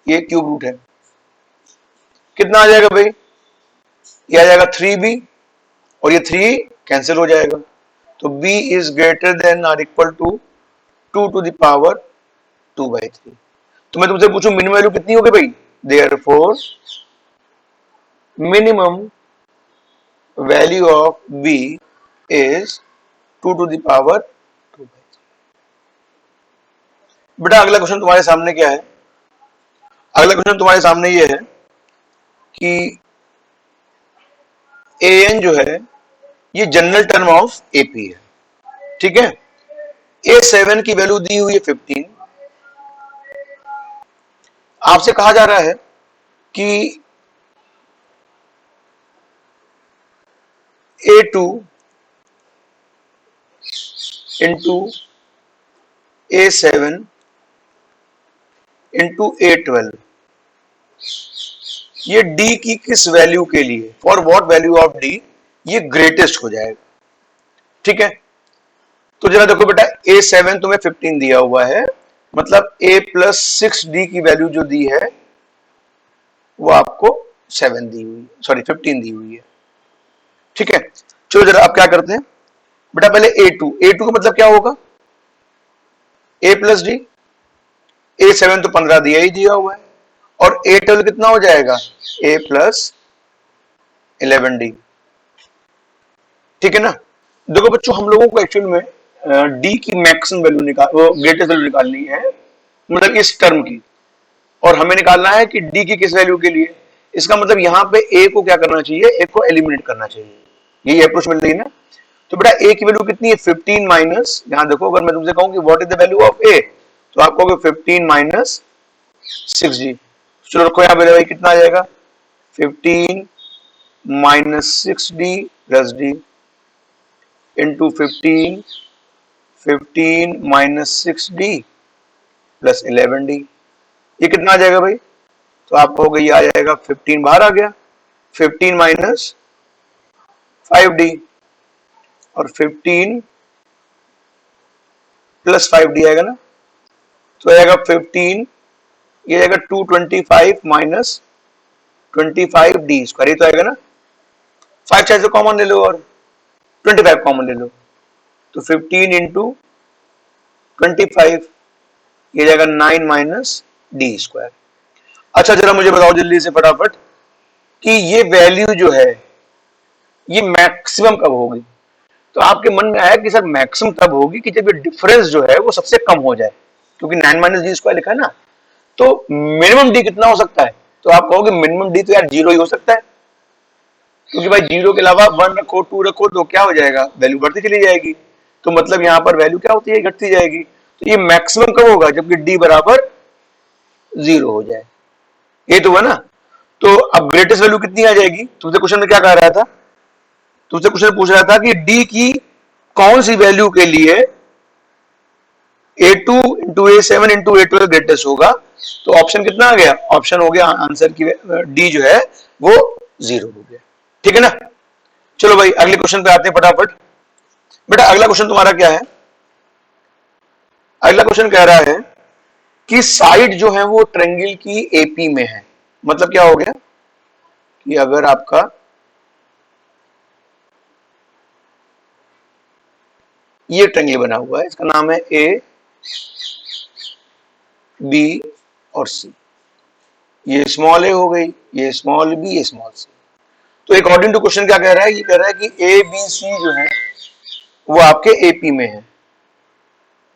ये क्यूब रूट है, कितना आ जाएगा भाई, ये आ जाएगा 3b और ये 3 कैंसिल हो जाएगा, तो b इज ग्रेटर देन और equal to 2 to the power 2/3। तो मैं तुमसे पूछूं मिनिमम वैल्यू कितनी होगी भाई, therefore minimum value of b is 2 to the power 2/3। बेटा अगला क्वेश्चन तुम्हारे सामने क्या है, अगला क्वेश्चन तुम्हारे सामने ये है कि an जो है ये जनरल टर्म ऑफ एपी है, ठीक है। A7 की वैल्यू दी हुई है 15, आपसे कहा जा रहा है कि A2 into A7 into A12 ये D की किस वैल्यू के लिए, for what value of D ये ग्रेटेस्ट हो जाएगा, ठीक है। तो जरा देखो बेटा, A7 तुम्हें 15 दिया हुआ है, मतलब A प्लस 6D की वैल्यू जो दी है वो आपको 7 दी हुई, सॉरी 15 दी हुई है, ठीक है। चलो जरा आप क्या करते हैं बेटा, पहले A2 का मतलब क्या होगा, A प्लस डी, A7 तो 15 दिया ही दिया हुआ है, और A12 कितना हो जाएगा, A प्लस 11D, ठीक है ना। देखो बच्चों, हम लोगों को एक्चुअल में D की मैक्सिमम वैल्यू ग्रेटेस्ट वैल्यू निकालनी है, मतलब इस टर्म की, और हमें निकालना है कि D की किस वैल्यू के लिए। इसका मतलब यहाँ पे A को क्या करना चाहिए, A को एलिमिनेट करना चाहिए, यही अप्रोच मिल रही है ना। तो बेटा A की वैल्यू कितनी है, 15 माइनस, यहाँ देखो अगर मैं तुमसे कहूँ कि what is the value of A, तो आप कहोगे 15 माइनस 6D। चलो रखो यहाँ पे, कितना आ जाएगा, 15 minus 6D plus D into 15 minus 6D plus 11D, ये कितना आ जाएगा भाई, तो आप कहोगे ये आ जाएगा 15, बाहर आ गया, 15 माइनस 5d और 15 प्लस 5d आएगा ना, तो आएगा 15, ये आएगा 225 माइनस 25d स्क्वायर, ये तो आएगा ना। 5 चाहे तो कॉमन ले लो और 25 कॉमन ले लो, तो 15 इंटू 25, ये जाएगा 9 माइनस डी स्क्वायर। अच्छा जरा मुझे बताओ जल्दी से फटाफट कि ये वैल्यू जो है ये मैक्सिमम कब होगी। तो आपके मन में आया कि सर मैक्सिमम तब होगी कि जब ये डिफरेंस जो है वो सबसे कम हो जाए, क्योंकि 9 माइनस डी स्क्वायर लिखा है ना, तो मिनिमम डी कितना हो सकता है। तो आप कहोगे मिनिमम डी तो यार 0 ही हो सकता है, क्योंकि भाई 0 के अलावा 1 रखो 2 रखो तो क्या हो जाएगा, वैल्यू बढ़ती चली जाएगी। तो मतलब यहां पर वैल्यू क्या होती है, घटती जाएगी। तो ये मैक्सिमम कब होगा, जबकि डी बराबर 0 हो जाए, ये तो है ना। तो अब ग्रेटेस्ट वैल्यू कितनी आ जाएगी, तुमसे क्वेश्चन में क्या कह रहा था, तुमसे क्वेश्चन पूछ रहा था कि डी की कौन सी वैल्यू के लिए a2 into a7 into a12 greatest होगा। तो ऑप्शन कितना आ गया, ऑप्शन हो गया आंसर की डी जो है वो 0 हो गया। ठीक है ना। चलो भाई अगले क्वेश्चन पे आते हैं फटाफट। बेटा अगला क्वेश्चन तुम्हारा क्या है, अगला क्वेश्चन कह रहा है कि साइड जो है वो ट्रायंगल की एपी में है। मतलब क्या हो गया कि अगर आपका ये ट्रायंगल बना हुआ है, इसका नाम है ए बी और सी, ये स्मॉल ए हो गई, ये स्मॉल बी, ये स्मॉल सी। तो अकॉर्डिंग टू क्वेश्चन क्या कह रहा है, ये कह रहा है कि ए बी सी जो है वो आपके एपी में है,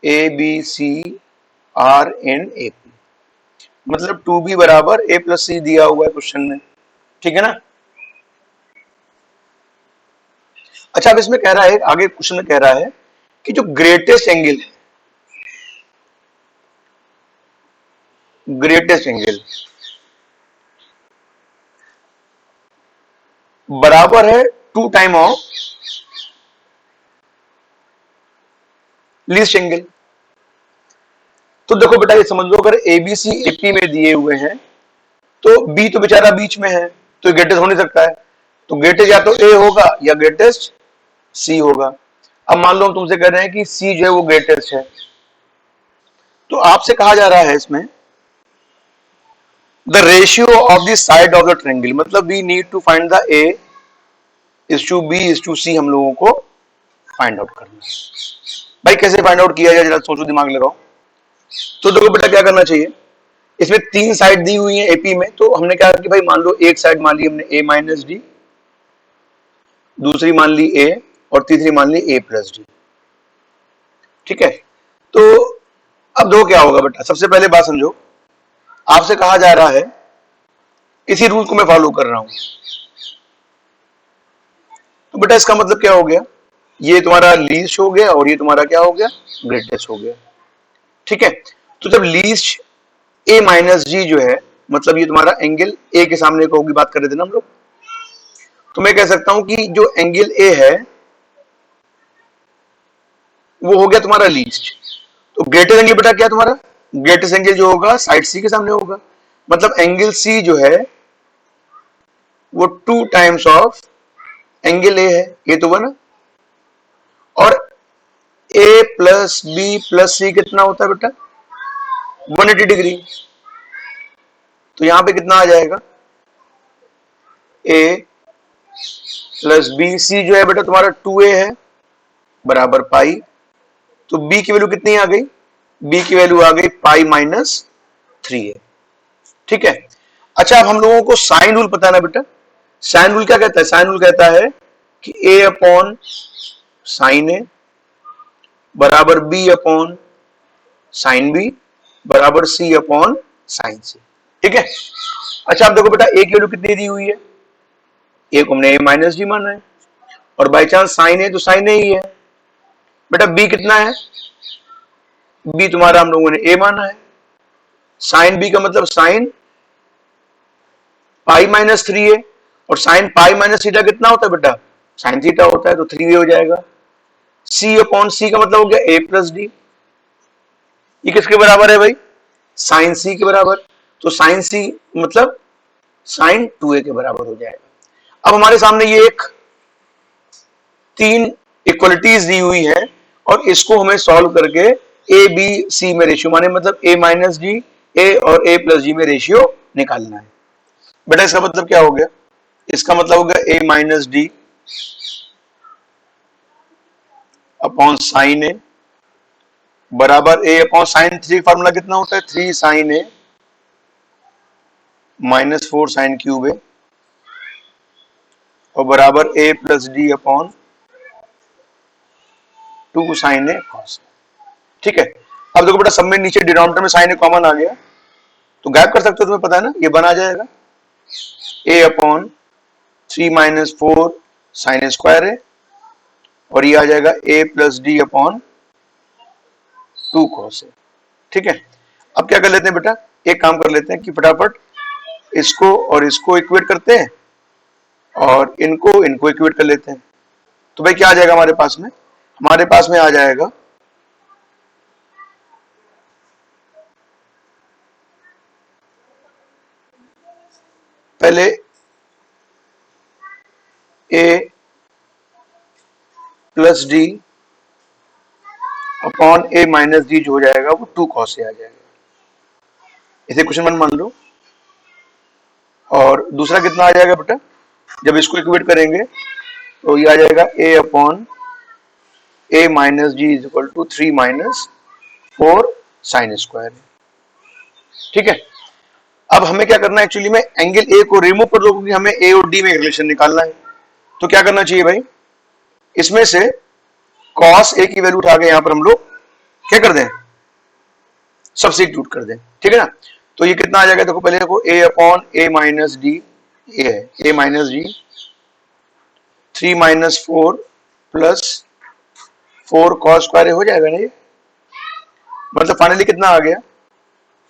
A B C are in AP, मतलब 2b बराबर ए प्लस सी दिया हुआ है क्वेश्चन में। ठीक है ना। अच्छा अब इसमें कह रहा है, आगे क्वेश्चन में कह रहा है कि जो ग्रेटेस्ट एंगल है, ग्रेटेस्ट एंगल बराबर है 2 टाइम ऑफ लीस्ट एंगल। तो देखो बेटा ये समझ लो, अगर एबीसी एपी में दिए हुए हैं तो बी तो बेचारा बीच में है, तो ग्रेटेस्ट हो नहीं सकता है। तो ग्रेटेस्ट या तो ए होगा या ग्रेटेस्ट सी होगा। अब मान लो हम तुमसे कह रहे हैं कि सी जो है वो ग्रेटेस्ट है, तो आपसे कहा जा रहा है इसमें the ratio of the side of the triangle, मतलब we need to find the A is to B is to C, हम लोगों को फाइंड आउट करना है। भाई कैसे फाइंड आउट किया जाए, जरा सोचो, दिमाग लगाओ। तो देखो बेटा क्या करना चाहिए, इसमें 3 साइड दी हुई है एपी में, तो हमने क्या कि भाई मान लो एक साइड मान ली हमने ए माइनस डी, दूसरी मान ली ए और तीसरी मान ली ए प्लस डी। ठीक है। तो अब दो क्या होगा बेटा, सबसे पहले बात समझो, आपसे कहा जा रहा है, इसी रूल को मैं फॉलो कर रहा हूं, तो बेटा इसका मतलब क्या हो गया, ये तुम्हारा लीस्ट हो गया और ये तुम्हारा क्या हो गया, ग्रेटेस्ट हो गया। ठीक है। तो जब लीस्ट ए माइनस जी जो है, मतलब ये तुम्हारा एंगल ए के सामने को होगी, बात कर रहे थे ना हम लोग, तो मैं कह सकता हूं कि जो एंगल ए है वो हो गया तुम्हारा लीस्ट। तो ग्रेटेस्ट एंगल बेटा क्या तुम्हारा, ग्रेटेस्ट एंगल जो होगा साइड सी के सामने होगा, मतलब एंगल सी जो है वो 2 टाइम्स ऑफ एंगल ए है, ये तो हुआ ना। और ए प्लस बी प्लस सी कितना होता है बेटा, 180 डिग्री। तो यहां पे कितना आ जाएगा, ए प्लस बी, सी जो है बेटा तुम्हारा 2a है बराबर पाई, तो b की वैल्यू कितनी आ गई, b की वैल्यू आ गई पाई माइनस 3a। ठीक है। अच्छा अब हम लोगों को साइन रूल पता है ना बेटा, साइन रूल क्या कहता है, साइन रूल कहता है कि a अपॉन साइन ए बराबर b अपॉन साइन बी बराबर c अपॉन साइन सी। ठीक है। अच्छा अब देखो बेटा a की वैल्यू कितनी दी हुई है, a को हमने a माइनस डी माना है, और बाई चांस साइन है तो साइन ए ही है। बेटा b कितना है, b तुम्हारा हम लोगों ने a माना है, साइन b का मतलब साइन पाई माइनस 3a, और साइन पाई माइनस थीटा कितना होता है बेटा, साइन थीटा होता है, तो 3a हो जाएगा। c अपॉन सी का मतलब हो गया a प्लस डी, ये किसके बराबर है भाई, साइन सी के बराबर, तो साइन सी मतलब साइन 2a के बराबर हो जाएगा। अब हमारे सामने ये एक तीन इक्वलिटीज दी हुई है और इसको हमें सॉल्व करके ए बी सी में रेशियो माने मतलब ए माइनस डी ए और ए प्लस जी में रेशियो निकालना है। बेटा इसका मतलब क्या हो गया, इसका मतलब हो गया ए माइनस डी अपॉन साइन ए बराबर ए अपॉन साइन थ्री, फार्मूला कितना होता है 3 साइन ए माइनस 4 साइन क्यूब ए और बराबर ए प्लस डी अपॉन 2 साइन ए कॉस। ठीक है, अब देखो बेटा सब में नीचे डिनोमिनेटर में साइन ए कॉमन आ गया तो गायब कर सकते हो, तुम्हें पता है ना, ये बना जाएगा A upon 3 minus 4 sine square है और ये आ जाएगा A plus D upon 2 cos है। ठीक है, अब क्या कर लेते हैं बेटा, एक काम कर लेते हैं कि फटाफट इसको और इसको इक्वेट करते हैं और इनको इक्वेट कर लेते हैं। तो भाई क्या आ जाएगा हमारे पास में, हमारे पास में आ जाएगा पहले ए plus D upon A minus D जो हो जाएगा वो 2 कॉस से आ जाएगा, इसे क्वेश्चन 1 मान लो। और दूसरा कितना आ जाएगा बेटा, जब इसको इक्वेट करेंगे तो ये आ जाएगा A upon A minus D is equal to 3 minus 4 sine square. ठीक है, अब हमें क्या करना है, एक्चुअली में एंगल ए को रिमूव कर दो क्योंकि हमें ए और डी में रिलेशन निकालना है। तो क्या करना चाहिए भाई, इसमें से कॉस ए की वैल्यू उठा के यहां पर हम लोग क्या कर दें, सब्स्टिट्यूट कर दें। ठीक है ना, तो ये कितना आ जाएगा, देखो पहले देखो A upon A minus D, A है A minus D 3 minus 4 plus 4 cos square हो जाएगा ना, ये मतलब फाइनली कितना आ गया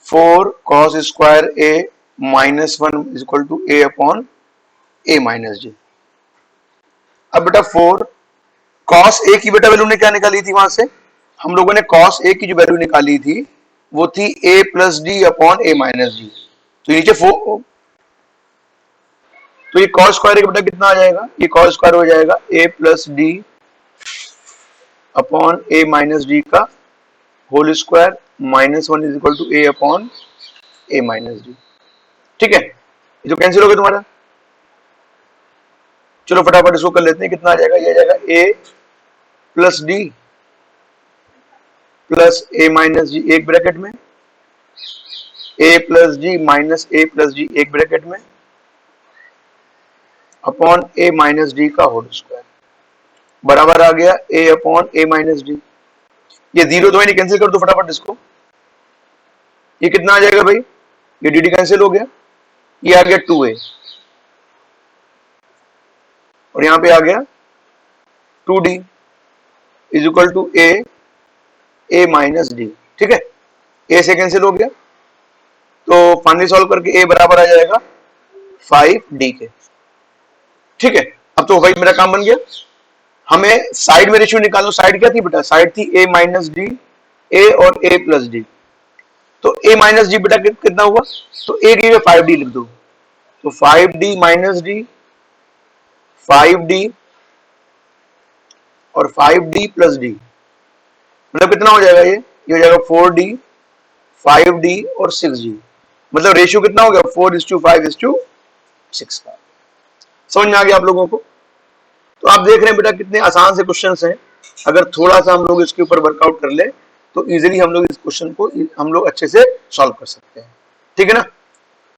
4 cos square A minus 1 is equal to A upon A minus D. अब बेटा 4 कॉस ए की बेटा वैल्यू ने क्या निकाली थी, वहां से हम लोगों ने कॉस ए की जो वैल्यू निकाली थी वो थी ए plus D upon A minus D. तो नीचे 4, तो ये कॉस स्क्वायर का बेटा कितना आ जाएगा, ये कॉस स्क्वायर हो जाएगा A plus D upon A minus D का whole square minus 1 is equal to A upon A minus D. ठीक है, ये तो कैंसिल हो गया तुम्हारा। चलो फटाफट इसको कर लेते हैं, कितना आ जाएगा, ये आ जाएगा A plus D plus A minus जी एक ब्रैकेट में, ए प्लस जी माइनस ए प्लस जी एक ब्रैकेट में अपॉन ए माइनस डी का होल स्क्वायर बराबर आ गया ए अपॉन ए माइनस डी। ये जीरो तो नहीं, कैंसिल कर दो फटाफट इसको, ये कितना आ जाएगा भाई, ये डी डी कैंसिल हो गया, ये आ गया 2a और यहां पे आ गया 2d is equal to A minus D. ठीक है, ए से कैंसिल हो गया तो फाइनली सॉल्व करके ए बराबर आ जाएगा 5d के। ठीक है, अब तो भाई मेरा काम बन गया, हमें साइड में रेशियो निकालो, साइड क्या थी बेटा, साइड थी ए माइनस डी ए और ए प्लस डी। तो ए माइनस डी बेटा कितना हुआ, तो ए की 5d लिख दो, तो 5d माइनस डी 5d और 5d प्लस डी मतलब कितना हो जाएगा, ये हो जाएगा 4d 5d और 6d, मतलब रेशियो कितना हो गया 4:5:6 का। समझ में आ गया आप लोगों को। तो आप देख रहे हैं बेटा कितने आसान से क्वेश्चंस हैं, अगर थोड़ा सा हम लोग इसके ऊपर वर्कआउट कर ले तो इजीली हम लोग इस क्वेश्चन को हम लोग अच्छे से सॉल्व कर सकते हैं। ठीक है ना।